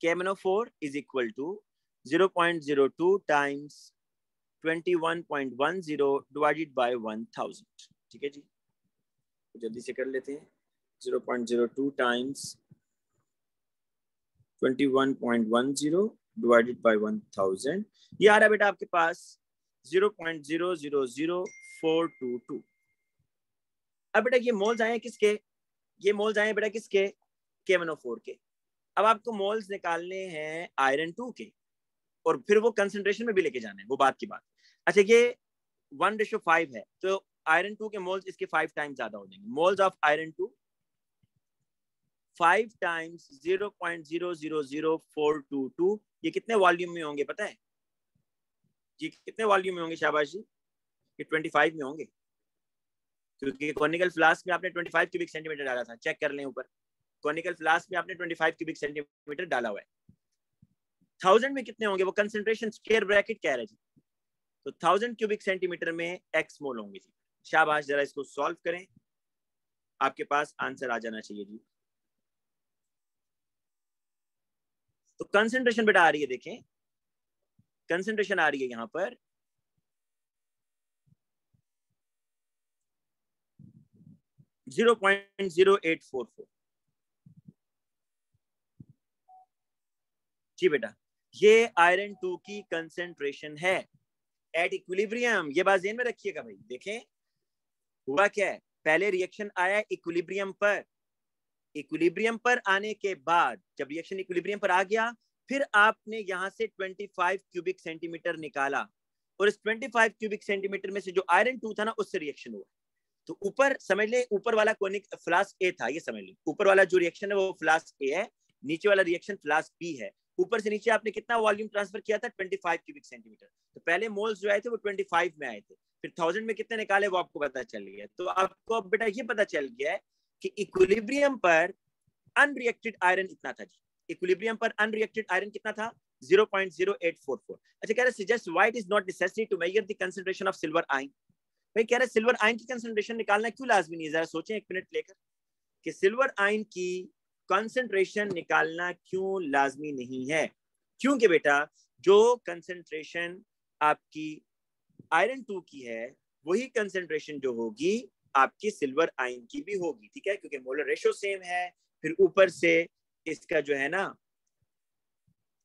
KMnO4 is equal to 0.02 times 21.10 divided by 1000। ठीक है जी, जल्दी से कर लेते हैं। 0.02 times 21.10 divided by 1000, ये आ रहा है बेटा आपके पास 0.000422। अब बेटा ये मोल्स आए किसके, ये मोल्स आए बेटा किसके, KMnO4 के। अब आपको मोल्स निकालने हैं आयरन 2 के, और फिर वो कंसंट्रेशन में भी लेके जाना है, वो बात की बात। अच्छा, ये 1:5 है, तो आयरन 2 के मोल्स इसके 5 टाइम्स ज्यादा हो जाएंगे। मोल्स ऑफ आयरन 2 5 टाइम्स 0.000422, ये कितने वॉल्यूम में होंगे पता है, ये कितने वॉल्यूम में होंगे शाबाश जी, ये 25 में होंगे, क्योंकि कॉनिकल फ्लास्क में आपने 25 क्यूबिक सेंटीमीटर डाला था, चेक कर लें ऊपर, कॉनिकल फ्लास्क में आपने 25 क्यूबिक सेंटीमीटर डाला हुआ है। 1000 में कितने होंगे, वो कंसंट्रेशन स्क्वायर ब्रैकेट कह रहा है जी, तो 1000 क्यूबिक सेंटीमीटर में x मोल होंगे जी। शाबाश, जरा इसको सॉल्व करें, आपके पास आंसर आ जाना चाहिए जी। तो कंसंट्रेशन बेटा आ रही है, देखें कंसंट्रेशन आ रही है यहां पर 0.0844 जी बेटा, ये आयरन 2 की कंसंट्रेशन है एट इक्विलिब्रियम। ये बात ध्यान में रखिएगा भाई। देखें हुआ क्या है, पहले रिएक्शन आया इक्विलिब्रियम पर, इक्विलिब्रियम पर आने के बाद जब रिएक्शन इक्विलिब्रियम पर आ गया, फिर आपने यहां से 25 क्यूबिक सेंटीमीटर निकाला, और इस 25 क्यूबिक सेंटीमीटर में से जो आयरन 2 था ना, उससे रिएक्शन हुआ। तो ऊपर समझ ले, ऊपर वाला कोनिक फ्लास्क ए था, ये समझ ले, ऊपर वाला जो रिएक्शन है वो फ्लास्क ए है, नीचे वाला रिएक्शन फ्लास्क बी है। ऊपर से नीचे आपने कितना वॉल्यूम ट्रांसफर किया था, 25 क्यूबिक सेंटीमीटर। तो पहले मोल्स जो आए थे वो 25 में आए थे, फिर 1000 में कितने निकाले वो आपको पता चल गया। तो आपको अब बेटा ये पता चल गया है कि इक्विलिब्रियम पर अनरिएक्टेड आयरन इतना था जी, इक्विलिब्रियम पर अनरिएक्टेड आयरन कितना था, 0.0844। अच्छा, कह रहे suggest why it is not necessary to measure the concentration of silver ion. भाई कह रहे सिल्वर आयन की कंसंट्रेशन निकालना क्यों लाजमी नहीं है, जरा सोचें एक मिनट लेकर कि सिल्वर आयन की कंसंट्रेशन निकालना क्यों लाजमी नहीं है। क्योंकि बेटा जो कंसंट्रेशन आपकी आयरन 2 की है वही कंसंट्रेशन जो होगी आपकी सिल्वर आयन की भी होगी, ठीक है, क्योंकि मोलर रेशो सेम है। फिर ऊपर से इसका जो है ना,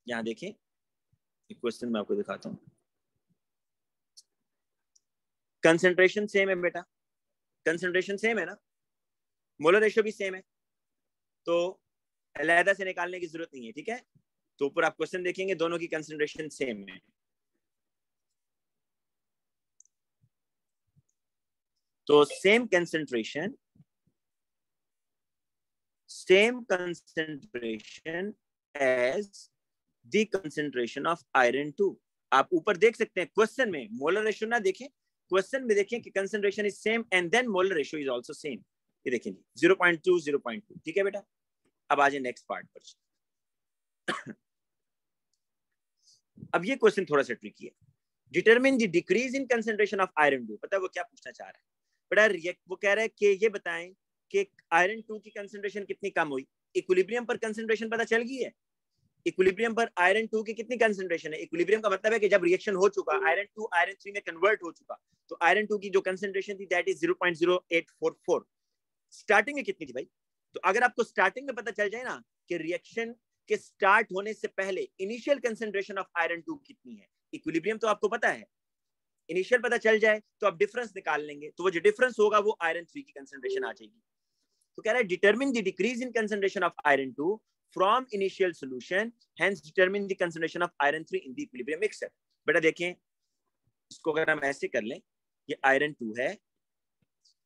यहां देखें एक क्वेश्चन मैं आपको दिखाता हूं, कंसंट्रेशन सेम है बेटा, कंसंट्रेशन सेम है ना, मोलर रेशो भी सेम है, तो अलहदा से निकालने की जरूरत नहीं है, ठीक है। तो ऊपर आप क्वेश्चन देखेंगे दोनों की कंसंट्रेशन सेम है। तो same concentration as the concentration of iron 2। आप ऊपर देख सकते हैं क्वेश्चन में, मोलर रेशियो ना देखें, क्वेश्चन में देखें कि concentration is same and then molar ratio is also same. ये देखें 0.2 0.2, ठीक है बेटा। अब आ जाए नेक्स्ट पार्ट पर। अब ये क्वेश्चन थोड़ा सा ट्रिकी है, determine the decrease in concentration of iron 2। पता है वो क्या पूछना चाह रहा है बेटा, वो कह रहा है कि ये बताएं कि आयरन 2 की कंसंट्रेशन कितनी कम हुई। इक्विलिब्रियम पर कंसंट्रेशन पता चल गई है, इक्विलिब्रियम पर आयरन 2 की कितनी कंसंट्रेशन है। इक्विलिब्रियम का मतलब है कि जब रिएक्शन हो चुका, आयरन 2 आयरन 3 में कन्वर्ट हो चुका, तो आयरन 2 की जो कंसंट्रेशन थी दैट इज 0.0844। स्टार्टिंग में कितनी थी भाई, तो अगर आपको स्टार्टिंग में पता चल जाए ना कि रिएक्शन के स्टार्ट होने से पहले इनिशियल कंसंट्रेशन ऑफ आयरन 2 कितनी है, इक्विलिब्रियम तो आपको पता है, इनिशियल पता चल जाए तो आप डिफरेंस निकाल लेंगे, तो वो जो डिफरेंस होगा वो आयरन 3 की कंसंट्रेशन आ जाएगी। तो कह रहा है determine the decrease in concentration of iron 2 from initial solution, hence determine the concentration of iron 3 in the equilibrium mixture. बेटा देखें इसको अगर हम ऐसे कर लें, ये आयरन 2 है,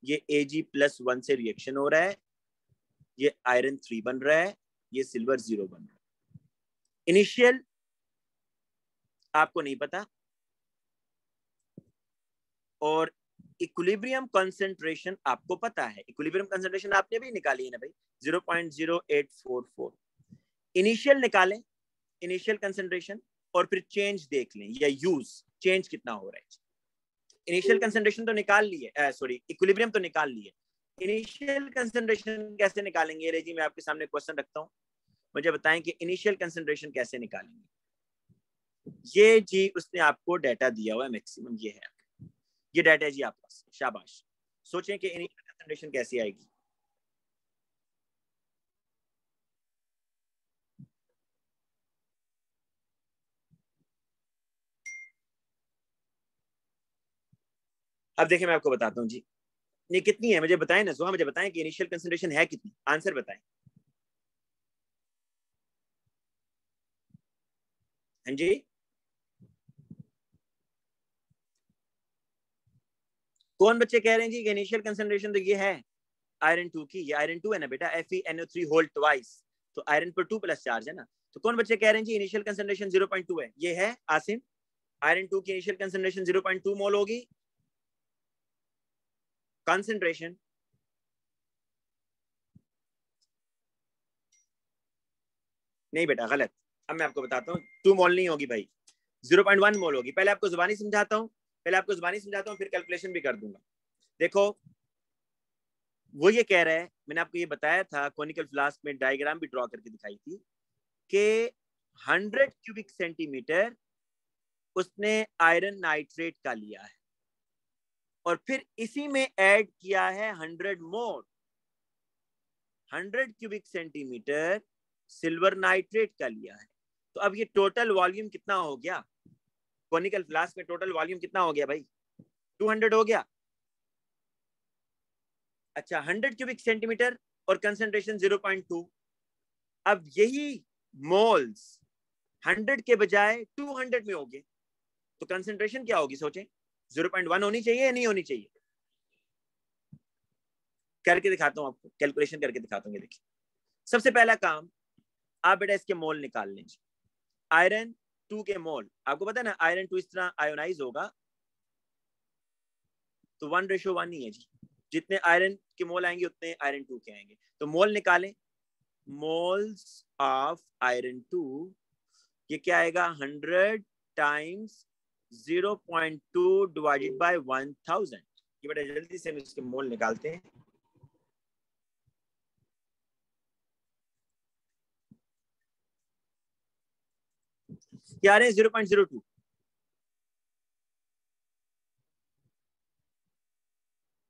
ये Ag+1 से रिएक्शन हो रहा है, ये आयरन 3 बन रहा है, ये सिल्वर 0 बन रहा है। इनिशियल आपको नहीं पता, और इक्विलिब्रियम कंसंट्रेशन आपको पता है, इक्विलिब्रियम कंसंट्रेशन आपने भी निकाली है ना भाई, 0.0844। इनिशियल निकालें, इनिशियल कंसंट्रेशन, और फिर चेंज देख लें या यूज चेंज कितना हो रहा है। इनिशियल कंसंट्रेशन तो निकाल लिए, सॉरी इक्विलिब्रियम तो निकाल लिए, इनिशियल कंसंट्रेशन कैसे निकालेंगे? रे जी मैं आपके सामने क्वेश्चन रखता हूँ, मुझे बताएं कि इनिशियल कंसंट्रेशन कैसे निकालेंगे। ये जी उसने आपको डाटा दिया हुआ है मैक्सिमम, ये है, ये डाटा है जी आपके पास, शाबाश। सोचें कि इनिशियल कंसंट्रेशन कैसी आएगी। अब देखिए मैं आपको बताता हूँ जी, ये कितनी है मुझे बताएं ना, सुहा मुझे बताएं कि इनिशियल कंसंट्रेशन है कितनी, आंसर बताएं। हाँ जी, कौन बच्चे कह रहे हैं जी कि इनिशियल कंसंट्रेशन तो ये है आयरन 2 की, ये आयरन 2 है ना बेटा, FeNO3 होल ट्वाइस, तो आयरन पर 2 प्लस चार्ज है ना, तो कौन बच्चे कह रहे हैं जी इनिशियल कंसंट्रेशन 0.2 है? ये है आसिम, आयरन 2 की इनिशियल कंसंट्रेशन 0.2 मोल होगी। कंसंट्रेशन नहीं बेटा गलत, अब मैं आपको बताता हूँ, 2 मोल नहीं होगी भाई, 0.1 मोल होगी। पहले आपको जुबानी समझाता हूँ, फिर कैलकुलेशन भी कर दूंगा। देखो वो ये कह रहा है, मैंने आपको ये बताया था कोनिकल फ्लास्क में डायग्राम भी ड्रॉ करके दिखाई थी कि 100 क्यूबिक सेंटीमीटर उसने आयरन नाइट्रेट का लिया है और फिर इसी में ऐड किया है 100 मोल, 100 क्यूबिक सेंटीमीटर सिल्वर नाइट्रेट का लिया है। तो अब ये टोटल वॉल्यूम कितना हो गया? कोनिकल फ्लास्क में टोटल वॉल्यूम कितना हो गया भाई? 200 हो गया। अच्छा 100 क्यूबिक सेंटीमीटर और कंसंट्रेशन 0.2। अब यही मोल्स 100 के बजाय 200 में हो गए, तो कंसंट्रेशन क्या होगी सोचें? 0.1 होनी चाहिए या नहीं होनी चाहिए? करके दिखाता हूं आपको, कैलकुलेशन करके दिखाता हूँ। देखिए सबसे पहला काम, आप बेटा इसके मोल निकाल लीजिए। आयरन 2 के मोल आपको पता है ना, आयरन 2 इस तरह आयोनाइज होगा तो 1:1 ही है जी, जितने आयरन के मोल आएंगे उतने आयरन 2 के आएंगे। तो मोल निकालें, मोल्स ऑफ आयरन 2, ये क्या आएगा? 100 टाइम्स 0.2 डिवाइडेड बाय 1000। ये बेटा जल्दी से हम इसके मोल निकालते हैं। ये आ रहे हैं 0.02,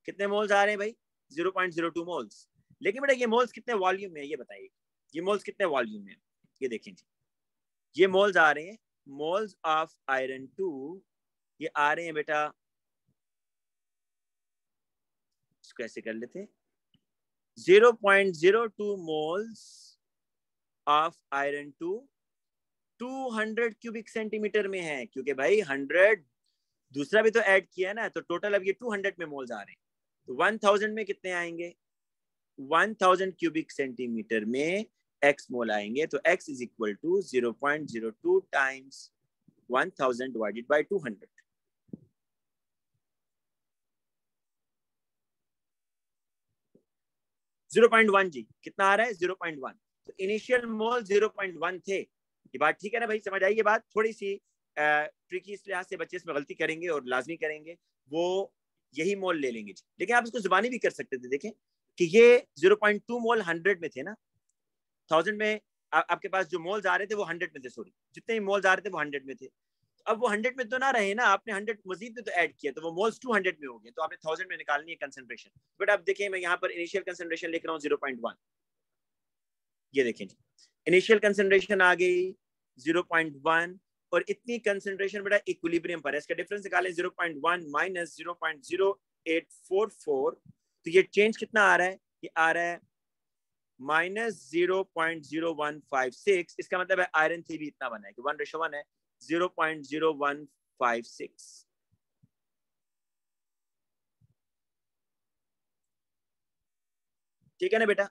कितने मोल्स आ रहे हैं भाई? 0.02 मोल्स। लेकिन बेटा ये मोल्स कितने वॉल्यूम में है ये बताइए, ये मोल्स कितने वॉल्यूम में? ये देखें जी, ये मोल्स आ रहे हैं, मोल्स ऑफ आयरन 2 ये आ रहे हैं बेटा, इसको ऐसे कर लेते हैं, 0.02 moles of iron 2 200 cubic centimetre में है, क्योंकि भाई 100 दूसरा भी तो ऐड किया है ना, तो टोटल अब ये 200 में मोल्स आ रहे हैं। तो 1000 में कितने आएंगे? 1000 क्यूबिक सेंटीमीटर में x मोल आएंगे, तो x is equal to 0.02 times 1000 divided by 200। Zero point one जी, कितना आ रहा है? 0.1। तो इनिशियल मोल 0.1 थे। ये बात ठीक है ना भाई, समझ आई ये बात? थोड़ी सी ट्रिकी इस लिहाज से बच्चे इसमें गलती करेंगे और लाजमी करेंगे, वो यही मोल ले लेंगे जी, लेकिन आप इसको जुबानी भी कर सकते थे। देखें कि ये 0.2 मोल 100 में थे ना, 1000 में आपके पास जो मोल्स आ रहे थे वो 100 में थे, सॉरी जितने भी मोल्स आ रहे थे वो 100 में थे। अब वो 100 में तो ना रहे ना, आपने 100 मजीद में तो ऐड किया, तो वो मोल्स 200 में हो गए, तो आपने 1000 में निकालनी है कंसंट्रेशन। बट अब देखिए मैं यहाँ पर इनिशियल कंसंट्रेशन लिख रहा हूँ 0.1, ये देखें इनिशियल कंसंट्रेशन आ गई 0.1, और इतनी कंसंट्रेशन बेटा इक्विलिब्रियम पर है, इसका डिफरेंस निकालें 0.1 माइनस 0.0844, तो ये चेंज कितना आ रहा है? ये आ रहा है माइनस 0.0156। इसका मतलब है आयरन 3 भी इतना बना है कि 1:1 है, 0.0156। ठीक है ना बेटा?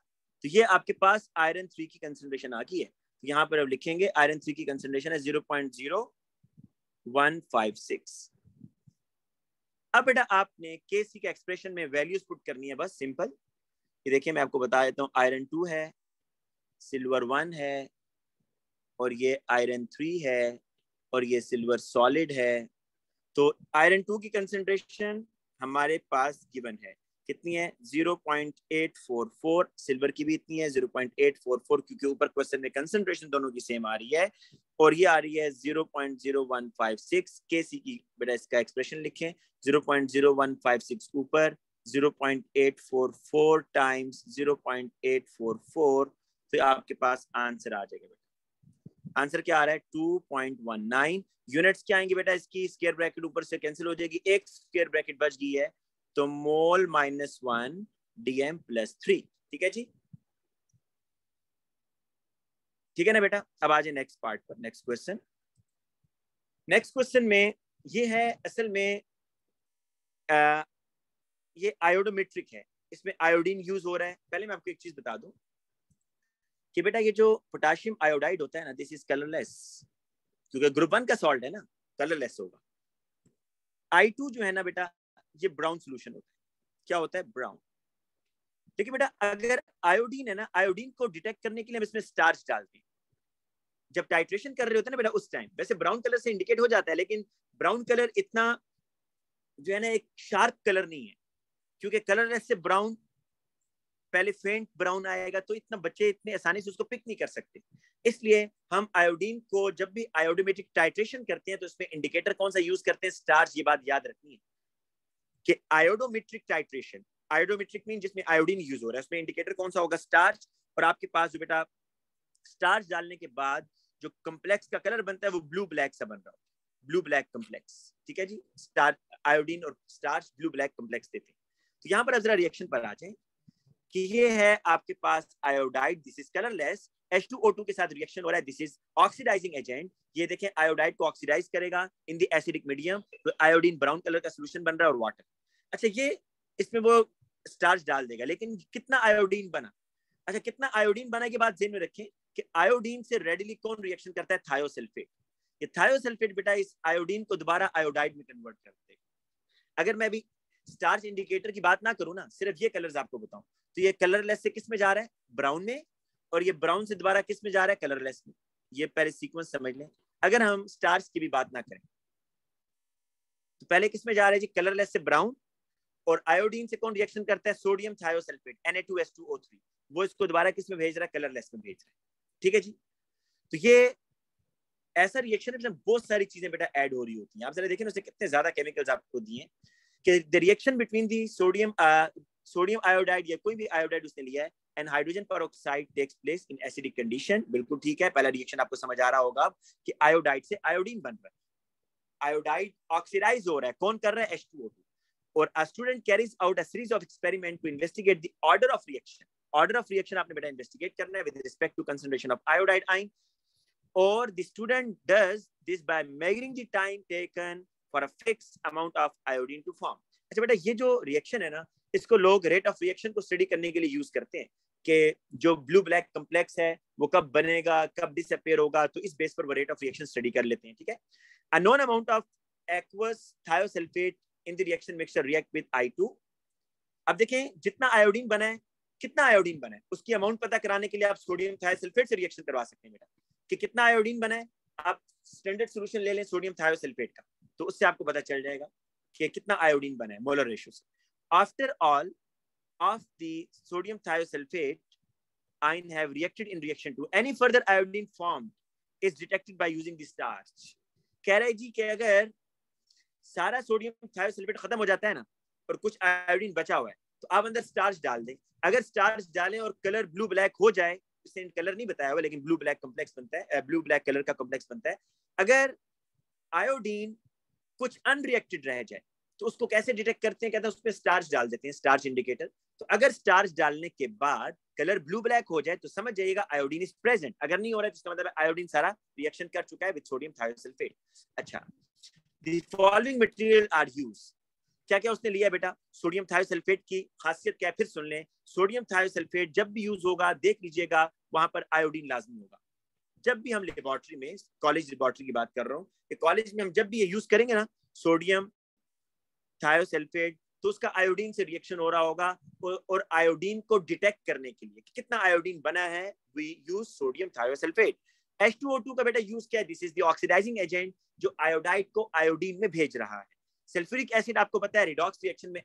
तो ये आपके पास आयरन 3 की कंसंट्रेशन आ गई है, तो यहाँ पर अब लिखेंगे आयरन 3 की कंसंट्रेशन है 0.0156। अब बेटा आपने KC के एक्सप्रेशन में वैल्यूज पुट करनी है, बस सिंपल। ये देखिए मैं आपको बता देता हूँ, आयरन 2 है, सिल्वर 1 है, और ये आयरन 3 है, और ये सिल्वर सॉलिड है। तो आयरन 2 की कंसेंट्रेशन हमारे पास गिवन है, कितनी है 0.844, सिल्वर की भी इतनी है 0.844, क्योंकि ऊपर क्वेश्चन में कंसेंट्रेशन दोनों की सेम आ रही है, और ये आ रही है 0.0156। KC की बेटा इसका एक्सप्रेशन लिखें, 0.0156 ऊपर 0.844 टाइम्स 0.844, तो आपके पास आंसर आ जाएगा। आंसर क्या आ रहा है 2.19। यूनिट्स क्या आएंगे बेटा इसकी, स्क्वायर ब्रैकेट ऊपर से कैंसिल हो जाएगी, एक स्क्वायर ब्रैकेट बच गई है, तो मोल -1 DM + 3। ठीक है जी, ठीक है ना बेटा। अब आ जाए नेक्स्ट पार्ट पर, नेक्स्ट क्वेश्चन। नेक्स्ट क्वेश्चन में ये है, असल में ये आयोडोमेट्रिक है, इसमें आयोडीन यूज हो रहा है। पहले मैं आपको एक चीज बता दूं कि बेटा ये जो पोटेशियम आयोडाइड होता है ना, दिस इज कलरलेस, क्योंकि ग्रुप 1 का सॉल्ट है ना, कलरलेस होगा। I2 जो है ना बेटा, ये ब्राउन सोल्यूशन होता है। क्या होता है, ब्राउन। देखिए बेटा, अगर आयोडीन है ना, आयोडीन को डिटेक्ट करने के लिए हम इसमें स्टार्च डालते हैं जब टाइट्रेशन कर रहे होते हैं ना बेटा, उस टाइम। वैसे ब्राउन कलर से इंडिकेट हो जाता है, लेकिन ब्राउन कलर इतना जो है ना एक शार्प कलर नहीं है, क्योंकि कलरलेस से ब्राउन पहले फेंट ब्राउन आएगा, तो इतना बच्चे इतने आसानी से उसको पिक नहीं कर सकते। इसलिए हम आयोडीन को जब भी आयोडोमेट्रिक टाइट्रेशन करते हैं तो इसमें इंडिकेटर कौन सा यूज करते हैं, स्टार्च। ये बात याद रखनी है कि आयोडोमेट्रिक टाइट्रेशन, आयोडोमेट्रिक मीन जिसमें आयोडीन यूज हो रहा है, उसमें इंडिकेटर कौन सा होगा, स्टार्च। और आपके पास जो बेटा स्टार्च डालने के बाद जो कम्प्लेक्स का कलर बनता है वो ब्लू ब्लैक सा बन रहा है, ब्लू ब्लैक कम्प्लेक्स। ठीक है जी, स्टार्च, आयोडीन और स्टार्च ब्लू ब्लैक कम्प्लेक्स देते हैं। तो यहाँ पर अब जरा रिएक्शन पर आ जाए कि ये है आपके पास iodide, this is colourless, H2O2 के साथ रिएक्शन हो रहा है, दिस इज ऑक्सीडाइजिंग एजेंट। ये देखें आयोडाइड को ऑक्सीडाइज करेगा इन द एसिडिक मीडियम, तो आयोडीन ब्राउन कलर का सॉल्यूशन बन रहा है और वाटर। अच्छा, ये इसमें वो स्टार्च डाल देगा, लेकिन कितना आयोडीन बना। अच्छा, कितना आयोडीन बना के बाद ध्यान में रखें कि आयोडीन से रेडिली कौन रिएक्शन करता है, थायोसल्फेट। ये थायोसल्फेट बेटा इस आयोडीन को दोबारा आयोडाइड में कन्वर्ट करते हैं। अगर मैं अभी स्टार्च इंडिकेटर की बात ना करूं ना, सिर्फ ये कलर्स आपको बताऊं, तो ये कलरलेस से किस में जा रहा है, ब्राउन में, और ये ब्राउन से दोबारा किस में जा रहा है, कलरलेस में। ये पहले सीक्वेंस समझ लें। अगर हम स्टार्च की भी बात ना करें तो पहले किस में जा रहा है जी, कलरलेस से ब्राउन, और आयोडीन से कौन रिएक्शन करता है, सोडियम थायोसल्फेट Na2H2O3, वो इसको दोबारा किस में भेज रहा है, कलरलेस में भेज रहा है। ठीक है जी, तो ये ऐसा रिएक्शन है जिसमें बहुत सारी चीजें बेटा ऐड हो रही होती हैं। आप जरा देखें उससे कितने ज्यादा केमिकल्स आपको दिए कि the reaction between the sodium iodide या कोई भी आयोडाइड उसने लिया है and hydrogen peroxide takes place in acidic condition. बिल्कुल ठीक है, पहला रिएक्शन आपको समझ आ रहा होगा कि आयोडाइड से आयोडीन बन रहा है, आयोडाइड ऑक्सीडाइज हो रहा है, कौन कर रहा है, H2O2। और a student carries out a series of experiment to investigate the order of reaction. Order of reaction आपने बेटा investigate करना है with respect to concentration of iodide ion, or the student does this by measuring the time taken for a fixed amount of iodine to form. अच्छा बेटा, ये जो reaction है ना, इसको लोग रेट ऑफ रिएक्शन को स्टडी करने के लिए यूज करते हैं कि जो ब्लू ब्लैक कम्प्लेक्स है वो कब बनेगा, कब डिसअपियर होगा, तो इस बेस पर वो रेट ऑफ रिएक्शन स्टडी कर लेते हैं। ठीक है, a known amount of aqueous thiosulfate in the reaction mixture react with I2। अब देखें जितना आयोडीन बना है, कितना आयोडीन बना है, उसकी अमाउंट पता कराने के लिए आप सोडियम थायोसल्फेट से रिएक्शन करवा सकते हैं बेटा कि कितना आयोडीन बना है। आप स्टैंडर्ड सॉल्यूशन ले लें सोडियम थायोसल्फेट का, तो उससे आपको पता चल जाएगा कि कितना आयोडीन बना है मोलर रेशियो से। After all of the sodium thiosulfate ion have reacted in reaction to any further iodine formed is detected by using the starch। कह रहे जी कि अगर सारा सोडियम थायोसल्फेट खत्म हो जाता है ना और कुछ आयोडीन बचा हुआ है, तो आप अंदर स्टार्च डाल दें। अगर स्टार्च डालें और कलर ब्लू ब्लैक हो जाए, इसने कलर नहीं बताया हुआ लेकिन ब्लू ब्लैक कॉम्प्लेक्स बनता है, ब्लू ब्लैक कलर का कॉम्प्लेक्स बनता है। अगर आयोडीन कुछ अनरिएक्टेड रह जाए तो उसको कैसे डिटेक्ट करते हैं, कहते हैं उसमें स्टार्च डाल देते हैं, स्टार्च इंडिकेटर। तो अगर स्टार्च डालने के बाद कलर ब्लू ब्लैक हो जाए तो समझ जाइएगा आयोडीन इज प्रेजेंट। अगर नहीं हो रहा है तो इसका मतलब आयोडीन सारा रिएक्शन कर चुका है विद सोडियम थायोसल्फेट। अच्छा, the following material are used. क्या क्या उसने लिया बेटा, सोडियम थायोसल्फेट की खासियत क्या है फिर सुन लें। सोडियम थायोसल्फेट जब भी यूज होगा देख लीजिएगा वहां पर आयोडीन लाजमी होगा। जब भी हम लेबोरेटरी में, कॉलेज लेबोरेटरी की बात कर रहा हूँ, कॉलेज में हम जब भी ये यूज करेंगे ना, सोडियम थायोसल्फेट, तो उसका आयोडीन से रिएक्शन हो रहा होगा, और आयोडीन को डिटेक्ट करने के लिए कि कितना आयोडीन बना है, we use sodium thiosulphate. H2O2 का बेटा यूज क्या है? This is the oxidising agent जो आयोडाइड को आयोडीन में भेज रहा है। सल्फ्यूरिक एसिड आपको पता है रिडॉक्स रिएक्शन में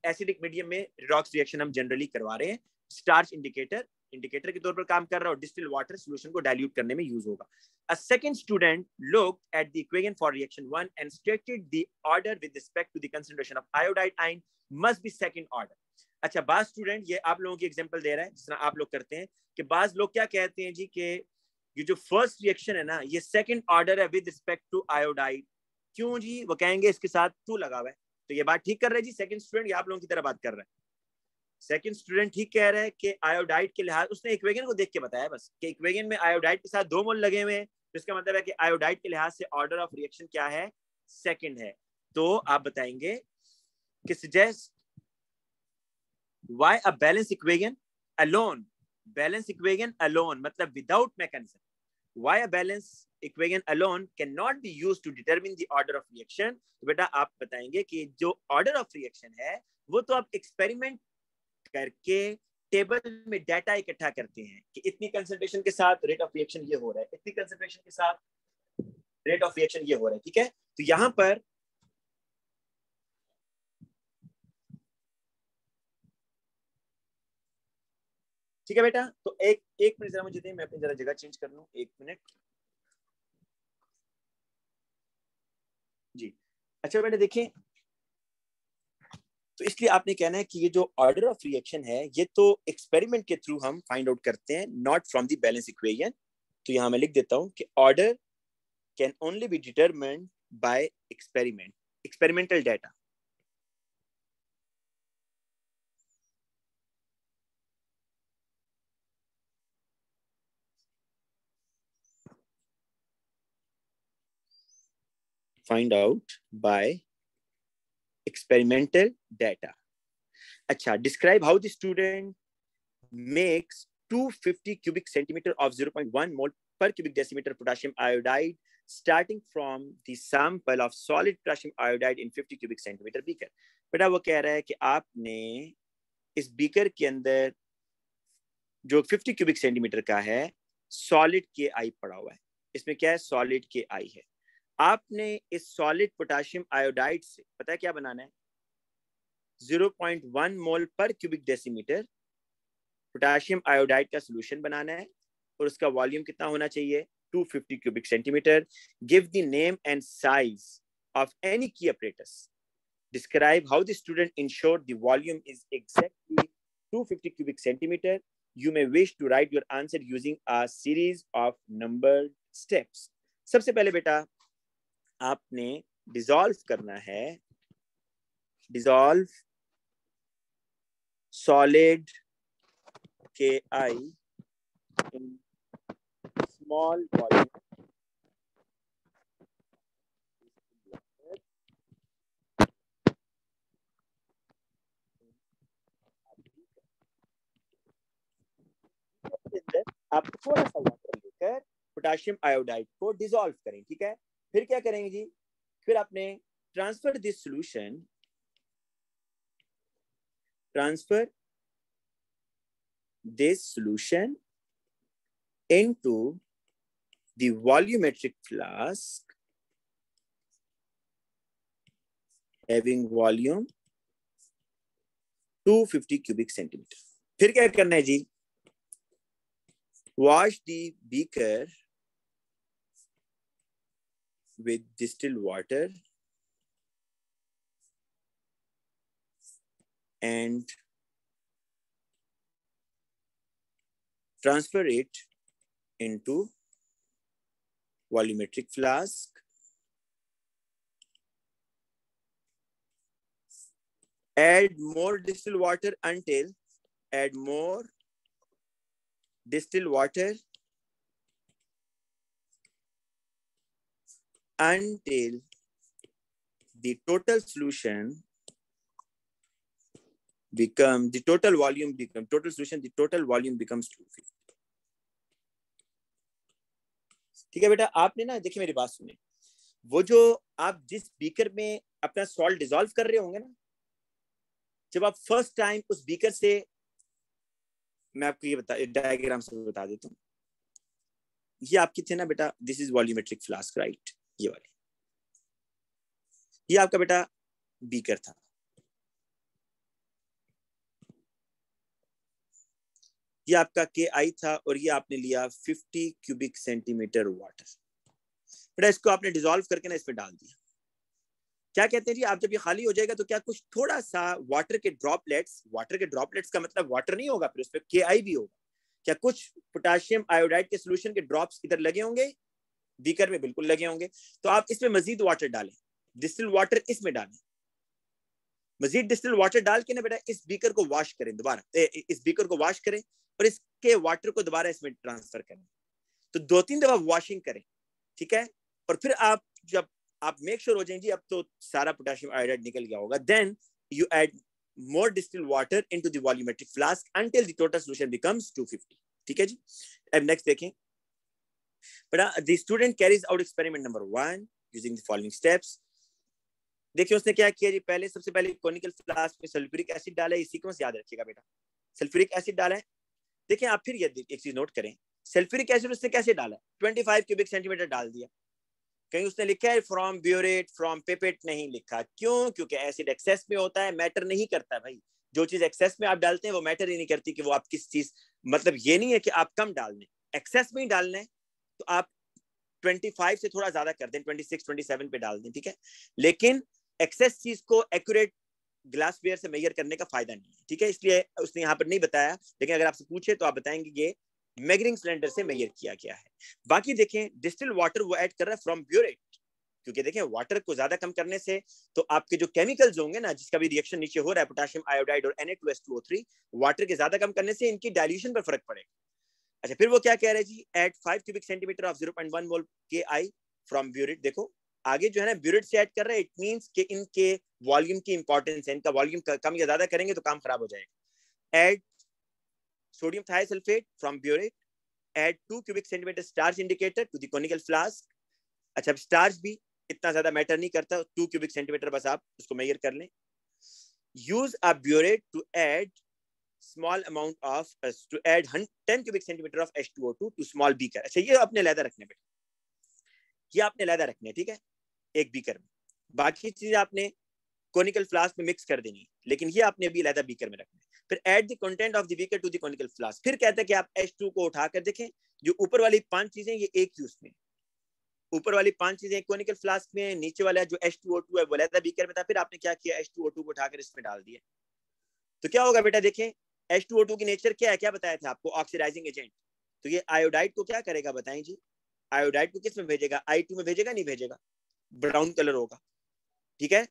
एसिडिक मीडियम में रिडॉक्स रिएक्शन हम जनरली करवा रहे हैं, स्टार्च इंडिकेटर के तौर पर काम कर रहा है, और डिस्टिल वाटर सॉल्यूशन को डाइल्यूट करने में यूज होगा। A second student looked at the equation for reaction 1 and stated the order with respect to the concentration of iodide ion must be second order. अच्छा, बाज स्टूडेंट ये आप लोगों की एग्जांपल दे रहा है जिस तरह आप लोग करते हैं कि बाज लोग क्या कहते हैं जी कि ये जो फर्स्ट रिएक्शन है ना ये सेकंड ऑर्डर है विद रिस्पेक्ट टू आयोडाइड। क्यों जी? वो कहेंगे इसके साथ टू लगा हुआ है। तो ये बात ठीक कर रहे हैं जी सेकंड स्टूडेंट, ये आप लोगों की तरह बात कर रहा है। सेकंड स्टूडेंट ठीक कह रहा है कि आयोडाइड के लिहाज, उसने इक्वेशन को देख के बताया बस कि इक्वेशन में आयोडाइड के साथ 2 मोल लगे हुए हैं, तो इसका मतलब है कि आयोडाइड के लिहाज से ऑर्डर ऑफ रिएक्शन क्या है? सेकंड है। तो आप बताएंगे कि suggest why a balance equation alone, balance equation alone मतलब without mechanism, why a balance equation alone can not be used to determine the order of reaction. तो बेटा आप बताएंगे कि जो ऑर्डर ऑफ रिएक्शन है वो तो आप एक्सपेरिमेंट करके टेबल में डाटा इकट्ठा करते हैं कि इतनी कंसंट्रेशन के साथ रेट ऑफ रिएक्शन ये हो रहा है, इतनी कंसंट्रेशन के साथ रेट ऑफ रिएक्शन ये हो रहा है, ठीक है। तो यहां पर ठीक है बेटा, तो एक मिनट जरा मुझे दें, मैं अपनी जरा जगह चेंज कर लूं, 1 मिनट जी। अच्छा बेटा देखिए, तो इसलिए आपने कहना है कि ये जो ऑर्डर ऑफ रिएक्शन है ये तो एक्सपेरिमेंट के थ्रू हम फाइंड आउट करते हैं, not from the balance equation. तो यहां मैं लिख देता हूं कि order can only be determined by experiment, experimental data. Find out by experimental data. अच्छा, describe how the student makes 250 cubic centimeter of 0.1 mole per cubic decimeter potassium iodide starting from the sample of solid potassium iodide in 50 cubic centimeter beaker. बेटा वो कह रहा है कि आपने इस beaker के अंदर जो 50 क्यूबिक सेंटीमीटर का है सॉलिड के आई पड़ा हुआ है, इसमें क्या है? सॉलिड के आई है। आपने इस सॉलिड पोटेशियम आयोडाइड से पता है क्या बनाना है? 0.1 मोल पर क्यूबिक डेसीमीटर पोटेशियम आयोडाइड का सॉल्यूशन बनाना है, और उसका वॉल्यूम कितना होना चाहिए? 250 cubic centimetre. Give the name and size of any की apparatus. Describe how the student ensured the volume is exactly 250 cubic centimeter. You may wish to write your answer using a series of numbered steps. सबसे पहले बेटा आपने dissolve करना है, dissolve solid के आई in small volume आप थोड़ा सा वाटर लेकर पोटेशियम आयोडाइड को डिसॉल्व करें, ठीक है। फिर क्या करेंगे जी? फिर आपने transfer this solution, transfer this solution into the volumetric flask having volume 250 cubic centimeter. फिर क्या करना है जी? Wash the beaker with distilled water and transfer it into volumetric flask. Add more distilled water until the total solution become the total volume become total solution the total volume becomes 250. ठीक है बेटा, आपने ना देखिए मेरी बात सुने, वो जो आप जिस बीकर में अपना सॉल्ट डिसॉल्व कर रहे होंगे ना, जब आप फर्स्ट टाइम उस बीकर से, मैं आपको ये डायग्राम से बता देता हूँ, ये आपकी थे ना बेटा, this is volumetric flask right, ये वाली, ये आपका बेटा बीकर था, ये आपका के आई था, और ये आपने लिया 50 क्यूबिक सेंटीमीटर वाटर। बेटा इसको आपने डिसॉल्व करके ना इसमें डाल दिया। क्या कहते हैं जी, आप जब ये खाली हो जाएगा तो क्या कुछ थोड़ा सा वाटर के ड्रॉपलेट्स का मतलब वाटर नहीं होगा, फिर उसमें के आई भी होगा, क्या कुछ पोटेशियम आयोडाइड के सोल्यूशन के ड्रॉप्स इधर लगे होंगे, बीकर में बिल्कुल लगे होंगे। तो आप इसमें मजीद वाटर डालें, डिस्टिल वाटर इसमें डालें, मजीद डिस्टिल वाटर डाल के ना बेटा इस बीकर को वॉश करें, दोबारा इस बीकर को वॉश करें और इसके वाटर को दोबारा इसमें ट्रांसफर करें। तो 2-3 दफा वॉशिंग करें, ठीक है। और फिर आप जब आप मेक श्योर हो जाएं जी अब तो सारा पोटेशियम आयोडाइड निकल गया होगा, then you add more distilled water into the volumetric flask until the total solution becomes 250। ठीक है जी। अब नेक्स्ट देखें बेटा, the student carries out experiment number 1 using the following steps। देखिए उसने क्या किया जी, पहले सबसे पहले कॉनिकल फ्लास्क में सल्फ्यूरिक एसिड डाला है, ये सीक्वेंस याद रखिएगा बेटा, सल्फ्यूरिक एसिड डाला है। देखिए आप फिर ये एक चीज नोट करें, सल्फ्यूरिक एसिड उसने कैसे डाला, 25 क्यूबिक सेंटीमीटर डाल दिया, कहीं उसने लिखा है फ्रॉम ब्यूरेट फ्रॉम पिपेट, नहीं लिखा, क्यों, क्योंकि एसिड एक्सेस में होता है, मैटर नहीं करता भाई, जो चीज एक्सेस में आप डालते हैं वो मैटर ही नहीं करती कि वो आप किस चीज, मतलब ये नहीं है कि आप कम डाल दें, एक्सेस में ही डालना है तो आप 25 से थोड़ा ज्यादा कर दें, 26-27 पे डाल दें, ठीक है। लेकिन एक्सेस चीज को एक्यूरेट ग्लास वेयर से मेजर करने का फायदा नहीं है, ठीक है, इसलिए उसने यहाँ पर नहीं बताया, लेकिन अगर आपसे पूछे तो आप बताएंगे ये मेजरिंग सिलेंडर से मेजर किया गया है। बाकी देखें डिस्टिल वाटर वो ऐड कर रहा है फ्रॉम ब्यूरेट, क्योंकि देखें वाटर को ज्यादा कम करने से तो आपके जो केमिकल्स होंगे ना, जिसका भी रिएक्शन नीचे हो रहा है पोटेशियम आयोडाइड और Na2S2O3, वाटर के ज्यादा कम करने से इनकी डाइल्यूशन पर फर्क पड़ेगा। अच्छा फिर वो क्या कह रहे हैं जी, एट 5 क्यूबिक सेंटीमीटर ऑफ 0.1 मोल के आई फ्रॉम ब्यूरेट। देखो आगे जो है ना ब्यूरेट से ऐड कर रहा है, इट मींस कि इनके वॉल्यूम की इंपॉर्टेंस है, इनका वॉल्यूम कम या ज्यादा करेंगे तो काम खराब हो जाएगा। Add sodium thiosulphate from burette, add 2 cubic centimetre starch indicator to the conical flask. अच्छा स्टार्च भी इतना ज्यादा मैटर नहीं करता, 2 क्यूबिक सेंटीमीटर बस आप उसको मेजर कर लें। Use a burette to add small amount of to add 10 cubic centimeter of H2O2 to small beaker। अच्छा ये आपने लैदा रखने बेटा, ये आपने लैदा रखने, ठीक है, एक बीकर में, बाकी चीजें आपने कोनिकल फ्लास्क में मिक्स कर देनी, लेकिन ये आपने अभी लैदा बीकर में रखना है। फिर add the content of the beaker to the conical flask. फिर कहता है कि आप H2 को उठाकर देखें, जो ऊपर वाली 5 चीजें ये एक ही उसमें, ऊपर वाली 5 चीजें कोनिकल फ्लास्क में, नीचे वाला जो H2O2 है वो लैदा बीकर में था, फिर आपने क्या किया, H2O2 को उठाकर इसमें डाल दिया। तो क्या होगा बेटा, देखें H2O2 की नेचर क्या है, क्या बताया था आपको, ऑक्सीडाइजिंग एजेंट। तो ये आयोडाइड को क्या करेगा बताएं जी, आयोडाइड को किस में भेजेगा, I2 में भेजेगा, नहीं भेजेगा, ब्राउन कलर होगा, ठीक है।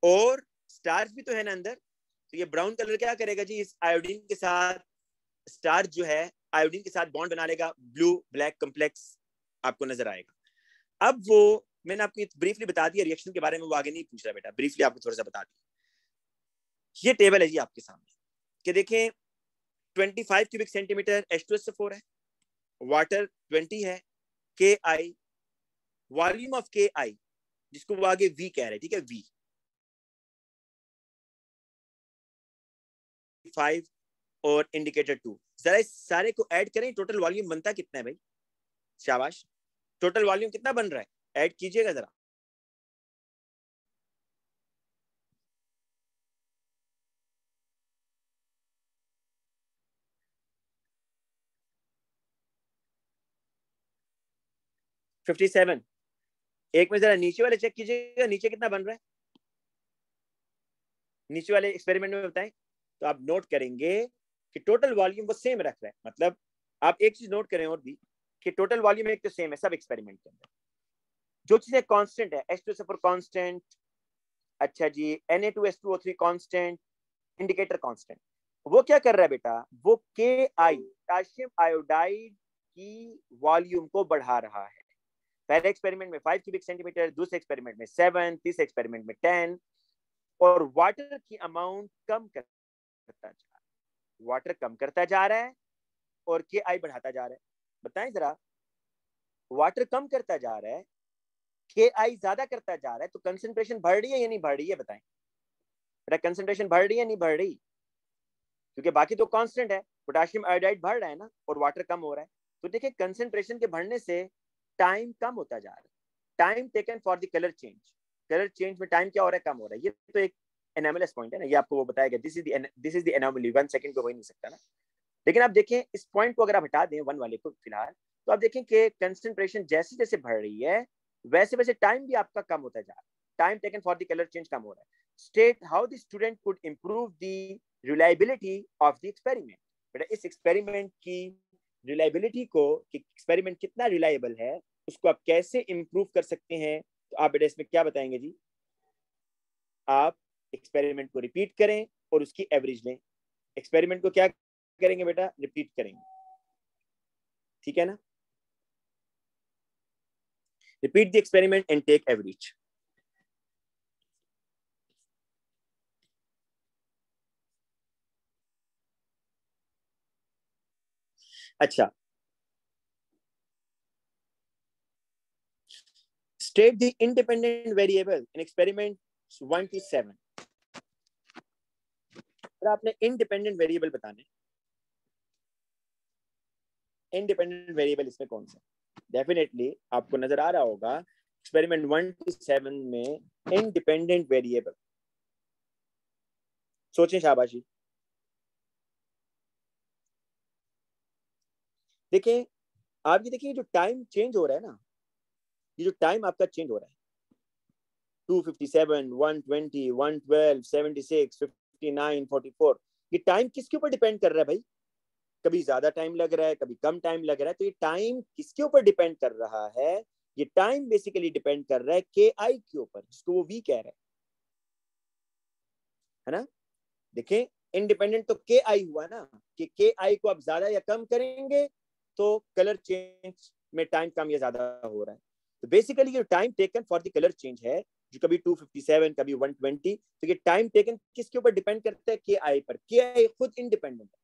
और स्टार्च भी तो है ना अंदर, तो ये ब्राउन कलर क्या करेगा जी, इस आयोडीन के साथ, स्टार्च जो है आयोडीन के साथ बॉन्ड बना लेगा, ब्लू ब्लैक कॉम्प्लेक्स आपको नजर आएगा। अब वो मैंने आपको ब्रीफली बता दिया रिएक्शन के बारे में, वो आगे नहीं पूछ रहा बेटा, ब्रीफली आपको थोड़ा सा बता दिया। ये टेबल है जी आपके सामने कि देखें 25 क्यूबिक सेंटीमीटर H2SO4 है, वाटर 20 है, के आई, वॉल्यूम ऑफ के आई जिसको वो आगे V कह रहे हैं, ठीक है, V 5 और इंडिकेटर 2, जरा इस सारे को ऐड करें, टोटल वॉल्यूम बनता कितना है भाई, शाबाश, टोटल वॉल्यूम कितना बन रहा है, ऐड कीजिएगा जरा। $57। एक में जरा नीचे वाले चेक कीजिएगा, नीचे कितना बन रहा है, नीचे वाले एक्सपेरिमेंट में बताएं। तो आप नोट करेंगे कि टोटल वॉल्यूम वो सेम रख रहा है, मतलब आप एक चीज नोट करें और भी कि टोटल वॉल्यूम एक तो सेम है सब एक्सपेरिमेंट के अंदर, जो चीजें कांस्टेंट है, H2SO4 कांस्टेंट, अच्छा जी Na2S2O3 कांस्टेंट, इंडिकेटर कांस्टेंट। वो क्या कर रहा है बेटा, वो के आई पोटेशियम आयोडाइड की वॉल्यूम को बढ़ा रहा है। पहले एक्सपेरिमेंट में 5 क्यूबिक सेंटीमीटर, दूसरे एक्सपेरिमेंट में 7, तीसरे एक्सपेरिमेंट में 10, और वाटर की अमाउंट कम करता जा रहा है, वाटर कम करता जा रहा है और के आई बढ़ाता जा रहा है। बताएं जरा, वाटर कम करता जा रहा है के आई ज्यादा करता जा रहा है तो कंसंट्रेशन बढ़ रही है या नहीं बढ़ रही है, बताएं बेटा, कंसंट्रेशन बढ़ रही है नहीं बढ़ रही? क्योंकि बाकी तो कांस्टेंट है, पोटेशियम आयोडाइड बढ़ रहा है ना और वाटर कम हो रहा है। तो देखिए कंसंट्रेशन के बढ़ने से टाइम कम होता जा रहा है, time taken for the colour change में टाइम क्या हो रहा है, कम हो रहा है। ये तो एक एनामलस पॉइंट है ना, ये आपको वो बताएगा, this is the anomaly, 1 second पे हो ही नहीं सकता ना। लेकिन आप देखें इस पॉइंट को अगर आप हटा दें 1 वाले को फिलहाल, तो आप देखें कि कंसंट्रेशन जैसे जैसे बढ़ रही है वैसे वैसे टाइम भी आपका कम होता जा रहा है, time taken for the colour change कम हो रहा है। State how the student could improve the reliability of the experiment. बेटा इस एक्सपेरिमेंट की रिलायबिलिटी को, कि एक्सपेरिमेंट कितना रिलायबल है, उसको आप कैसे इम्प्रूव कर सकते हैं। तो आप बेटा इसमें क्या बताएंगे जी? आप एक्सपेरिमेंट को रिपीट करें और उसकी एवरेज लें। एक्सपेरिमेंट को क्या करेंगे बेटा? रिपीट करेंगे, ठीक है ना? Repeat the experiment and take average. अच्छा, state the independent variable in experiment 1 to 7। अगर आपने इंडिपेंडेंट वेरिएबल बताने, इंडिपेंडेंट वेरिएबल इसमें कौन सा? डेफिनेटली आपको नजर आ रहा होगा एक्सपेरिमेंट 1 to 7 में इंडिपेंडेंट वेरिएबल। सोचें शाबाशी। देखें आप ये देखिए जो टाइम चेंज हो रहा है ना, ये जो टाइम आपका चेंज हो रहा है 257, 120, 112, 76, 59, 44, ये टाइम किसके ऊपर डिपेंड कर रहा है भाई? कभी ज्यादा टाइम लग रहा है, कभी कम टाइम लग रहा है। तो ये टाइम किसके ऊपर डिपेंड कर रहा है? ये टाइम बेसिकली डिपेंड कर रहा है के आई के ऊपर, जिसको वो वी कह रहा है ना। देखें इंडिपेंडेंट तो के आई हुआ ना, कि के आई को आप ज्यादा या कम करेंगे तो कलर चेंज में टाइम कम या ज्यादा हो रहा है। तो बेसिकली ये time taken for the colour change है, जो कभी 257 कभी 120, तो ये टाइम टेकन किसके ऊपर डिपेंड करता है? के आई पर। के आई खुद इंडिपेंडेंट है,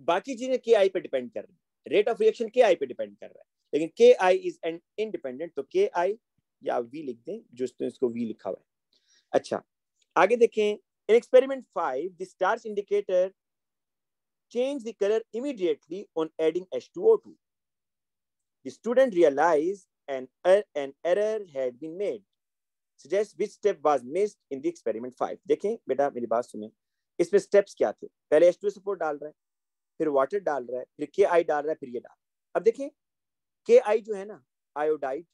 बाकी चीजें के आई पे डिपेंड कर रही है, रेट ऑफ रिएक्शन के आई पे डिपेंड कर रहा है, लेकिन के आई इज एन इंडिपेंडेंट। तो के आई या वी लिख दें, जो इसको वी लिखा हुआ है। अच्छा आगे देखें, in experiment 5 the starch indicator change the color immediately on adding H2O2. The student realized an error had been made. Suggest which step was missed in the experiment 5। देखें बेटा मेरी बात सुने, इसमें स्टेप्स क्या थे? पहले H2SO4 डाल रहा है, फिर वाटर डाल रहा है, फिर के आई डाल रहा है, फिर ये डाल। अब देखें के आई जो है ना, आयोडाइड,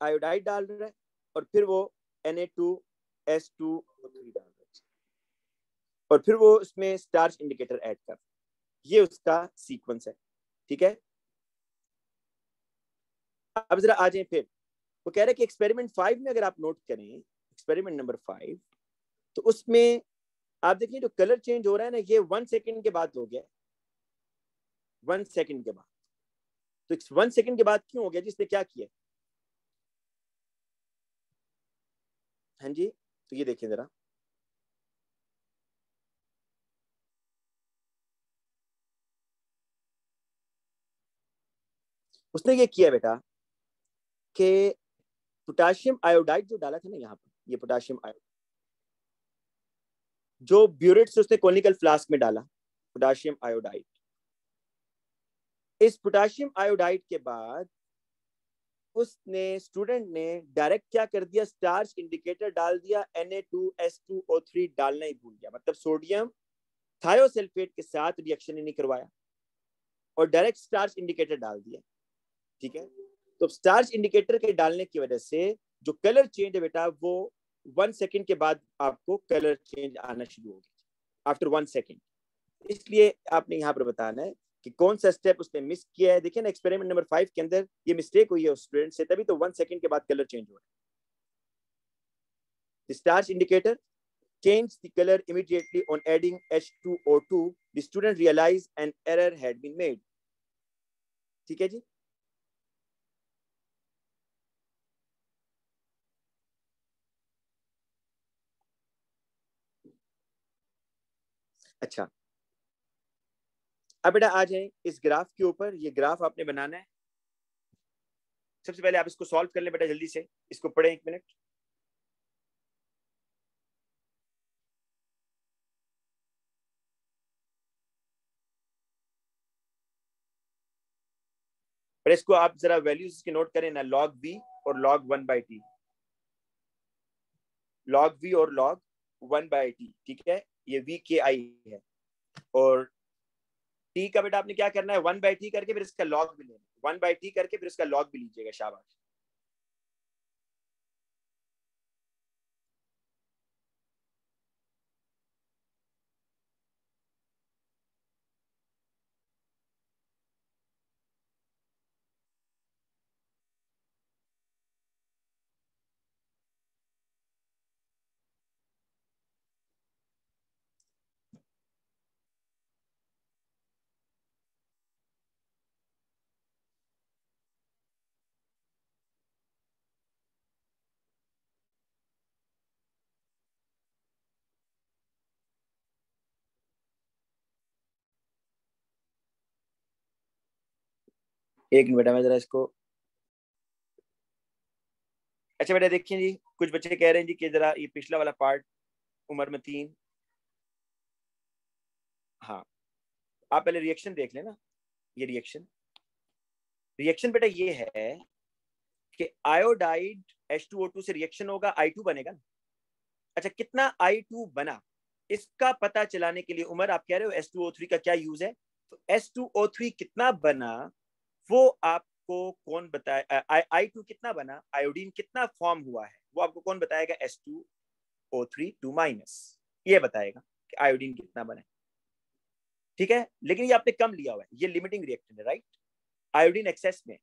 आयोडाइड डाल रहा है और फिर वो Na2S2O3 डाल रहा है और फिर वो उसमें स्टार्च इंडिकेटर ऐड कर, ये उसका सीक्वेंस है, ठीक है। अब जरा आ जाए, फिर वो कह रहे हैं कि एक्सपेरिमेंट 5 में अगर आप नोट करें, एक्सपेरिमेंट नंबर 5, तो उसमें आप देखिए जो कलर चेंज हो रहा है ना, ये 1 सेकंड के बाद हो गया, 1 सेकंड के बाद। तो 1 सेकंड के बाद क्यों हो गया? जिसने क्या किया? हाँ जी, तो ये देखिए जरा, उसने ये किया बेटा कि पोटाशियम आयोडाइड जो डाला था ना यहाँ पर, ये पोटाशियम आयोडाइड जो ब्यूरेट से उसने कॉनिकल फ्लास्क में डाला, पोटाशियम आयोडाइड। इस पोटाशियम आयोडाइड के बाद उसने, स्टूडेंट ने डायरेक्ट क्या कर दिया? स्टार्च इंडिकेटर डाल दिया, Na2S2O3 डालना ही भूल गया, मतलब सोडियम थायोसल्फेट के साथ रिएक्शन ही नहीं करवाया और डायरेक्ट स्टार्च इंडिकेटर डाल दिया, ठीक है। तो स्टार्च इंडिकेटर के डालने की वजह से जो कलर चेंज है बेटा, वो 1 सेकंड के बाद आपको कलर चेंज आना शुरू हो गया, आफ्टर 1 सेकंड। इसलिए आपने यहाँ पर बताना है कि कौन सा स्टेप उसने मिस किया है। देखिए ना एक्सपेरिमेंट नंबर 5 के अंदर ये मिस्टेक हुई है उस स्टूडेंट से, तभी तो 1 सेकंड के बाद कलर चेंज हो रहा है। Starch indicator change the color immediately on adding H2O2. The student realized an error had been made। ठीक है जी। अच्छा अब बेटा आ जाए इस ग्राफ के ऊपर, ये ग्राफ आपने बनाना है। सबसे पहले आप इसको सॉल्व कर लें बेटा, जल्दी से इसको पढ़ें 1 मिनट। पर इसको आप जरा वैल्यूज इसके नोट करें ना, log v और log 1/t, log v और log 1/t, ठीक है, ये v के आई है। और t का बेटा आपने क्या करना है, 1/t करके फिर इसका log भी लेना, 1/t करके फिर इसका log भी लीजिएगा, शाबाश। एक मिनट बेटा, मैं जरा इसको, अच्छा बेटा देखिए जी, कुछ बच्चे कह रहे हैं जी कि जरा ये पिछला वाला पार्ट उमर में 3, हाँ आप पहले रिएक्शन देख लेना। ये रिएक्शन, रिएक्शन बेटा ये है कि आयोडाइड H2O2 से रिएक्शन होगा, I2 बनेगा ना। अच्छा कितना I2 बना, इसका पता चलाने के लिए उमर आप कह रहे हो H2O3 का क्या यूज है, तो H2O3 कितना बना वो आपको कौन बताए, I2 कितना बना, आयोडीन कितना फॉर्म हुआ है वो आपको कौन बताएगा, H2O3 2- ये बताएगा कि आयोडीन कितना बना, ठीक है। लेकिन ये आपने कम लिया हुआ है, ये लिमिटिंग रिएक्शन है, राइट, आयोडीन एक्सेस में।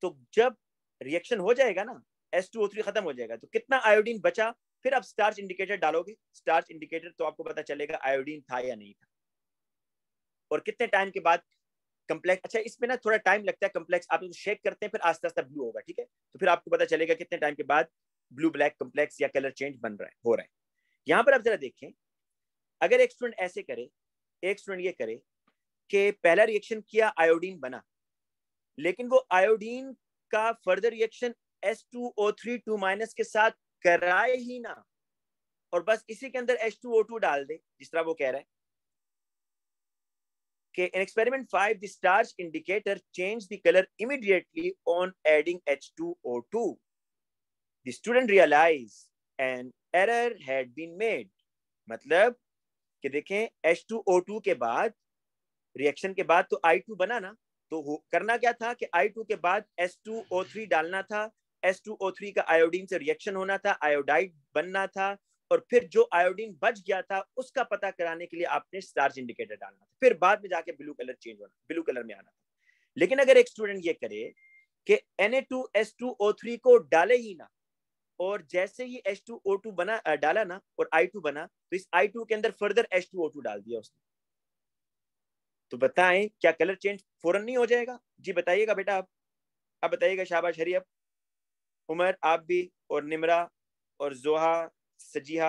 तो जब रिएक्शन हो जाएगा ना, H2O3 खत्म हो जाएगा, तो कितना आयोडीन बचा, फिर आप स्टार्च इंडिकेटर डालोगे, स्टार्च इंडिकेटर तो आपको पता चलेगा आयोडीन था या नहीं था, और कितने टाइम के बाद कम्प्लेक्स, अच्छा इसमें ना थोड़ा टाइम लगता है, कम्प्लेक्स आप शेक करते हैं फिर आस्ते आस्ते ब्लू होगा, ठीक है, तो फिर आपको पता चलेगा कितने टाइम के बाद ब्लू ब्लैक कम्प्लेक्स या कलर चेंज बन रहा है, हो रहा है। यहाँ पर आप जरा देखें, अगर एक स्टूडेंट ऐसे करे, एक स्टूडेंट ये करे कि पहला रिएक्शन किया, आयोडीन बना, लेकिन वो आयोडीन का फर्दर रिएक्शन H2O3 2- के साथ कराए ही ना, और बस इसी के अंदर H2O2 डाल दे, जिस तरह वो कह रहा है कि in experiment 5 the starch indicator changed the color immediately on adding H2O2. The student realized an error had been made. मतलब कि देखें H2O2 के बाद, रिएक्शन के बाद तो I2 बना ना, तो करना क्या था कि I2 के बाद H2O3 डालना था, H2O3 का आयोडीन से रिएक्शन होना था, आयोडाइड बनना था, और फिर जो आयोडीन बच गया था उसका पता कराने के लिए आपने स्टार्च इंडिकेटर डालना था, फिर बाद में जाके ब्लू कलर चेंज होना, ब्लू कलर में आना था। लेकिन अगर एक स्टूडेंट ये करे कि Na2H2O3 को डाले ही ना, और जैसे ही H2O2 बना डाला ना और I2 बना, तो इस I2 के अंदर फर्दर H2O2 डाल दिया उसने, तो बताएं क्या कलर चेंज फौरन नहीं हो जाएगा? जी बताइएगा बेटा, आप बताइएगा, शाबाश हरियप, उमर आप भी, और निमरा और जोहा सजीहा,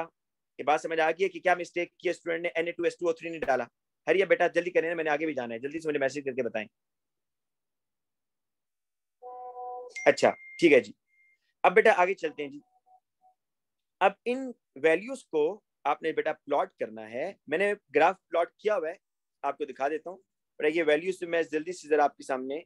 ये बात समझ आ गई है कि क्या मिस्टेक किया स्टूडेंट ने, Na2H2O3 नहीं डाला। हरियप बेटा जल्दी करें ना, मैंने आगे भी जाना है, जल्दी से मुझे मैसेज करके बताएं। अच्छा ठीक है जी, अब बेटा आगे चलते हैं जी। अब इन वैल्यूज को आपने बेटा प्लॉट करना है, मैंने ग्राफ प्लॉट किया हुआ है, आपको दिखा देता हूँ। बेटा ये वैल्यूज मैं जल्दी से जरा आपके सामने,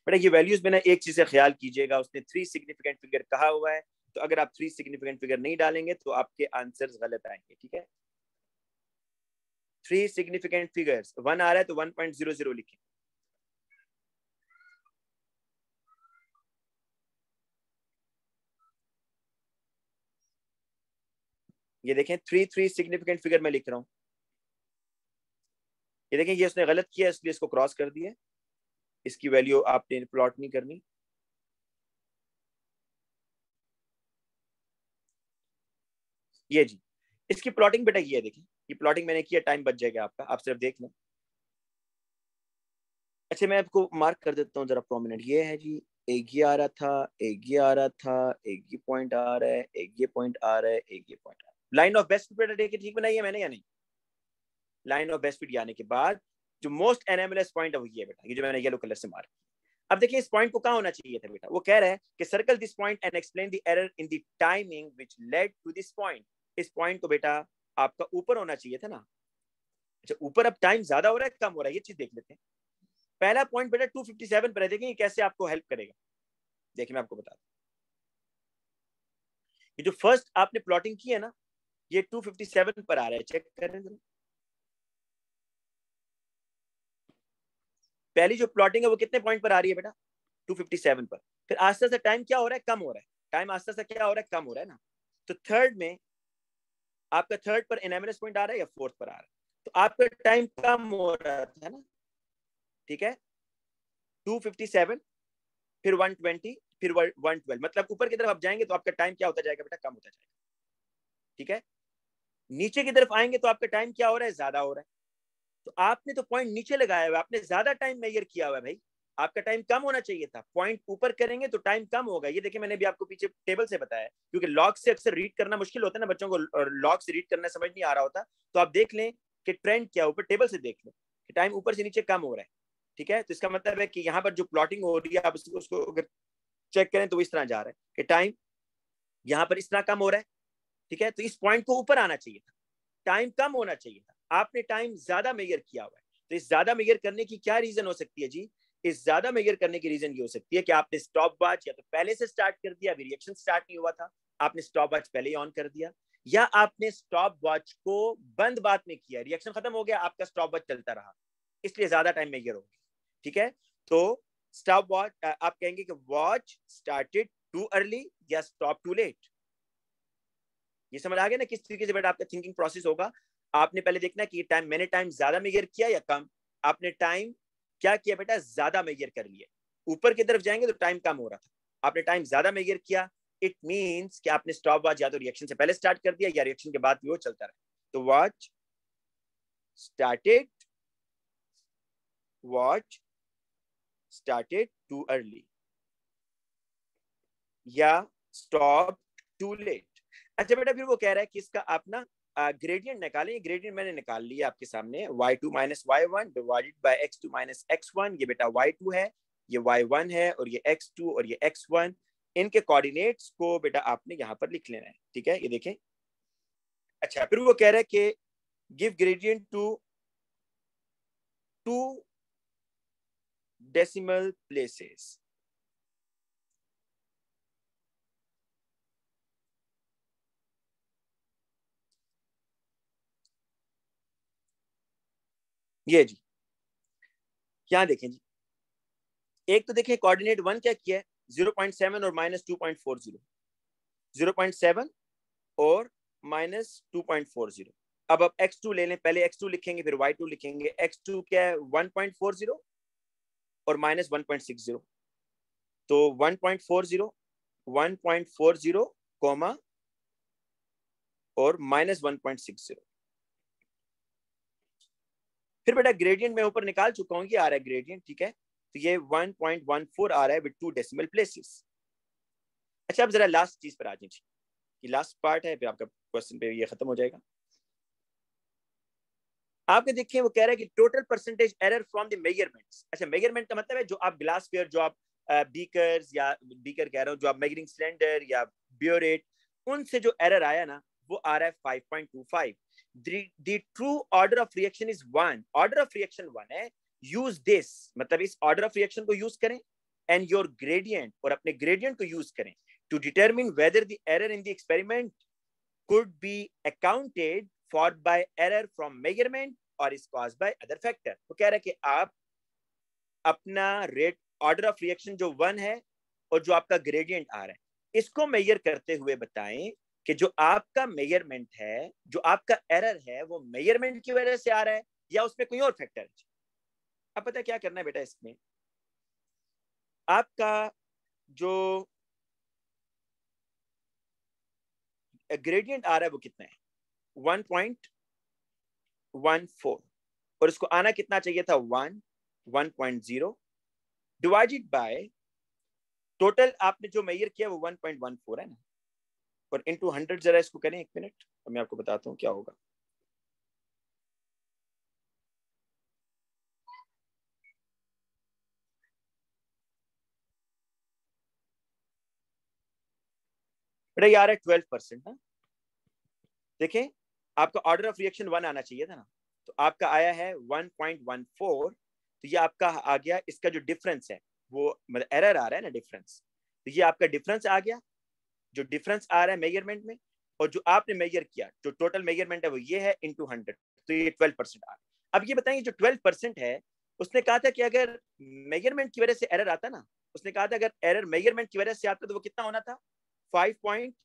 बेटा ये वैल्यूज में ना एक चीज से ख्याल कीजिएगा, उसने 3 सिग्निफिकेंट फिगर कहा हुआ है, तो अगर आप 3 सिग्निफिकेंट फिगर नहीं डालेंगे तो आपके आंसर्स गलत आएंगे, ठीक है। 3 सिग्निफिकेंट फिगर्स, 1 आ रहा है तो 1.00 लिखें। ये देखें 3 सिग्निफिकेंट फिगर मैं लिख रहा हूँ, ये देखें ये उसने गलत किया इसलिए इसको क्रॉस कर दिया, इसकी वैल्यू आपने प्लॉट नहीं करनी। ये जी, इसकी प्लॉटिंग बेटा ये देखिए, ये प्लॉटिंग मैंने किया, टाइम बच जाएगा आपका, आप सिर्फ देख लें। अच्छा मैं आपको मार्क कर देता हूँ जरा प्रोमिनेंट, ये है जी, एक ये आ रहा था, एक ये आ रहा था, एक ये पॉइंट आ रहा है, एक ये पॉइंट आ रहा है, एक ये पॉइंट आ रहा है। लाइन ऑफ बेस्ट बेटा देखिए ठीक बनाई है मैंने या नहीं? लाइन ऑफ बेस्ट फिट आने के बाद जो मोस्ट एनोमलस पॉइंट है वो ये बेटा, ये जो मैंने येलो कलर से मार्क किया। अब देखिए इस पॉइंट को कहाँ होना चाहिए था बेटा, वो कह रहा है कि circle this point and explain the error in the timing which led to this point. इस पॉइंट को बेटा आपका ऊपर होना चाहिए था ना। अच्छा ऊपर अब टाइम ज्यादा हो रहा है कम हो रहा है, ये चीज देख लेते हैं। पहला पॉइंट बेटा 257 पर है, देखें कैसे आपको हेल्प करेगा। देखिए मैं आपको बता दूं, ये जो फर्स्ट आपने प्लॉटिंग की है ना, ये 257 पर आ रहा है, चेक करें जरा। पहली जो प्लॉटिंग है वो कितने पॉइंट पर आ रही है बेटा, 257 पर। फिर आस्ते आस्ते टाइम क्या हो रहा है, कम हो रहा है। टाइम आस्ते आस्ते क्या हो रहा है, कम हो रहा है ना। तो थर्ड में आपका थर्ड पर एनएमएस पॉइंट आ रहा है या फोर्थ पर आ रहा है, तो आपका टाइम कम हो रहा था ना, ठीक है। 257 फिर 120 फिर 112, मतलब ऊपर की तरफ आप जाएंगे तो आपका टाइम क्या होता जाएगा बेटा, कम होता जाएगा, ठीक है। नीचे की तरफ आएंगे तो आपका टाइम क्या हो रहा है, ज्यादा हो रहा है। तो आपने तो पॉइंट नीचे लगाया हुआ है, आपने ज्यादा टाइम मेजर किया हुआ है भाई, आपका टाइम कम होना चाहिए था। पॉइंट ऊपर करेंगे तो टाइम कम होगा, ये देखिए मैंने भी आपको पीछे टेबल से बताया, क्योंकि लॉग से अक्सर रीड करना मुश्किल होता है ना बच्चों को, और लॉग से रीड करना समझ नहीं आ रहा होता, तो आप देख लें कि ट्रेंड क्या, ऊपर टेबल से देख लें कि टाइम ऊपर से नीचे कम हो रहा है, ठीक है। तो इसका मतलब है कि यहाँ पर जो प्लॉटिंग हो रही है आप उसको अगर चेक करें तो वो इस तरह जा रहा है कि टाइम यहाँ पर इस तरह कम हो रहा है, ठीक है। तो इस पॉइंट को ऊपर आना चाहिए था, टाइम कम होना चाहिए था, आपने टाइम ज्यादा मेजर किया हुआ है। तो इस ज्यादा मेजर करने की क्या रीजन हो सकती है जी, इस ज्यादा मेजर करने की रीजन ये हो सकती है कि आपने स्टॉप वॉच या तो पहले से स्टार्ट कर दिया, अभी रिएक्शन स्टार्ट नहीं हुआ था, आपने स्टॉप वॉच पहले ही ऑन कर दिया, या आपने स्टॉप वॉच को बंद बाद में किया, रिएक्शन खत्म हो गया, आपका स्टॉप वॉच चलता रहा, इसलिए ज्यादा टाइम मेजर होगी, ठीक है। तो स्टॉप वॉच आप कहेंगे कि वॉच स्टार्टेड टू अर्ली या स्टॉप टू लेट। ये समझ आ गया ना किस तरीके से बेटा आपका थिंकिंग प्रोसेस होगा। आपने पहले देखना कि टाइम मैंने टाइम ज्यादा मेजर किया या कम, आपने टाइम क्या किया बेटा, ज्यादा मेजर कर लिया। ऊपर की तरफ जाएंगे तो टाइम कम हो रहा था, आपने टाइम ज्यादा मेजर किया, इट मींस कि आपने स्टॉप वॉच या तो रिएक्शन से पहले स्टार्ट कर दिया या रिएक्शन के बाद भी वो चलता रहा। तो वॉच स्टार्टेड टू अर्ली या स्टॉप टू लेट। अच्छा बेटा फिर वो कह रहा है कि इसका आप ना ग्रेडियंट निकालें। ग्रेडियंट मैंने निकाल लिया आपके सामने, y2 minus y1 divided by x2 minus x1। ये बेटा y2 है, ये y1 है, और ये x2 और ये x1। इनके कोऑर्डिनेट्स को बेटा आपने यहाँ पर लिख लेना है, ठीक है, ये देखें। अच्छा फिर वो कह रहा है कि give gradient to 2 decimal places. ये जी यहाँ देखें जी, एक तो देखिए कोऑर्डिनेट 1 क्या किया है, 0.7 और माइनस 2.40, 0.7 और माइनस 2.40। अब आप x2 ले लें, पहले x2 लिखेंगे फिर y2 लिखेंगे। x2 क्या है 1.40 और माइनस 1.60, तो 1.40 1.40 कॉमा और माइनस 1.60। फिर बेटा ग्रेडियंट मैं ऊपर निकाल चुका हूं, ये आ रहा है ग्रेडियंट, ठीक है। तो ये 1.14 आ रहा है विद 2 डेसिमल प्लेसेस। अच्छा अब जरा लास्ट चीज पर आ जाइए, ये लास्ट पार्ट है, फिर आपका क्वेश्चन पे ये खत्म हो जाएगा। आपने देखिए वो कह रहा है कि total percentage error from the measurements. अच्छा मेजरमेंट का मतलब है जो आप ग्लास वेयर, जो आप बीकर्स या बीकर कह रहा हूँ, जो आप मेजरिंग सिलेंडर या ब्योरेट, उनसे जो एरर आया ना वो आ रहा है 5.25। The true order of reaction is 1, order of reaction 1 है। यूज दिस, मतलब इस ऑर्डर ऑफ रिएक्शन को यूज करें, एंड योर ग्रेडियंट, और अपने ग्रेडियंट को यूज करें to determine whether the error in the experiment could be accounted for by error from measurement or is caused by other factor। वो कह रहा है कि आप अपना रेट ऑर्डर ऑफ रिएक्शन जो 1 है और जो आपका ग्रेडियंट आ रहा है इसको मेजर करते हुए बताएं कि जो आपका मेजरमेंट है, जो आपका एरर है, वो मेजरमेंट की वजह से आ रहा है या उसमें कोई और फैक्टर है। अब पता क्या करना है बेटा, इसमें आपका जो ग्रेडियंट आ रहा है वो कितना है, 1.14, और इसको आना कितना चाहिए था 1.0 डिवाइडेड बाय टोटल आपने जो मेजर किया वो 1.14 है ना, और इनटू 100 जरा इसको करें, एक मिनट, और मैं आपको बताता हूँ क्या होगा। बेटा ये आ रहा है 12%। ना देखें, आपका ऑर्डर ऑफ रिएक्शन 1 आना चाहिए था ना, तो आपका आया है 1.14, तो ये आपका आ गया, इसका जो डिफरेंस है वो मतलब एरर आ रहा है ना डिफरेंस, तो ये आपका डिफरेंस आ गया, जो डिफरेंस आ रहा है मेजरमेंट में, और जो आपने मेजर किया जो टोटल मेजरमेंट है वो ये है इनटू 100, तो ये 12% आ रहा है। अब ये बताइए जो 12% है, उसने कहा था कि अगर मेजरमेंट की वजह से एरर आता ना, उसने कहा था अगर एरर मेजरमेंट की वजह से आता तो वो कितना होना था, 5 पॉइंट,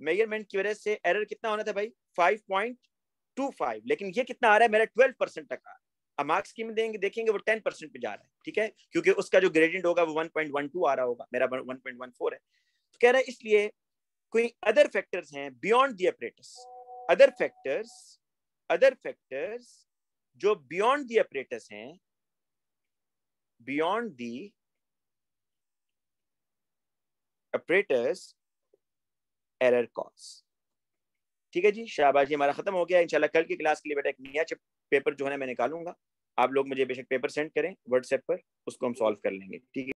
मेजरमेंट की वजह से एरर कितना होना था भाई 5.25, लेकिन ये कितना आ रहा है मेरा 12% तक आ रहा है। अब मार्क्स की में देंगे देखेंगे वो 10% पे जा रहा है, ठीक है, क्योंकि उसका जो ग्रेडियंट होगा वो 1.12 आ रहा होगा, मेरा 1.14 है। तो कह रहा है इसलिए कोई अदर फैक्टर्स हैं beyond the apparatus, other factors जो बियॉन्ड द apparatus हैं, beyond the apparatus error cause. ठीक है जी, शाबाश, हमारा खत्म हो गया। इंशाल्लाह कल की क्लास के लिए बेटा एक नया पेपर जो है ना मैं निकालूंगा, आप लोग मुझे बेशक पेपर सेंड करें व्हाट्सएप पर, उसको हम सॉल्व कर लेंगे, ठीक है।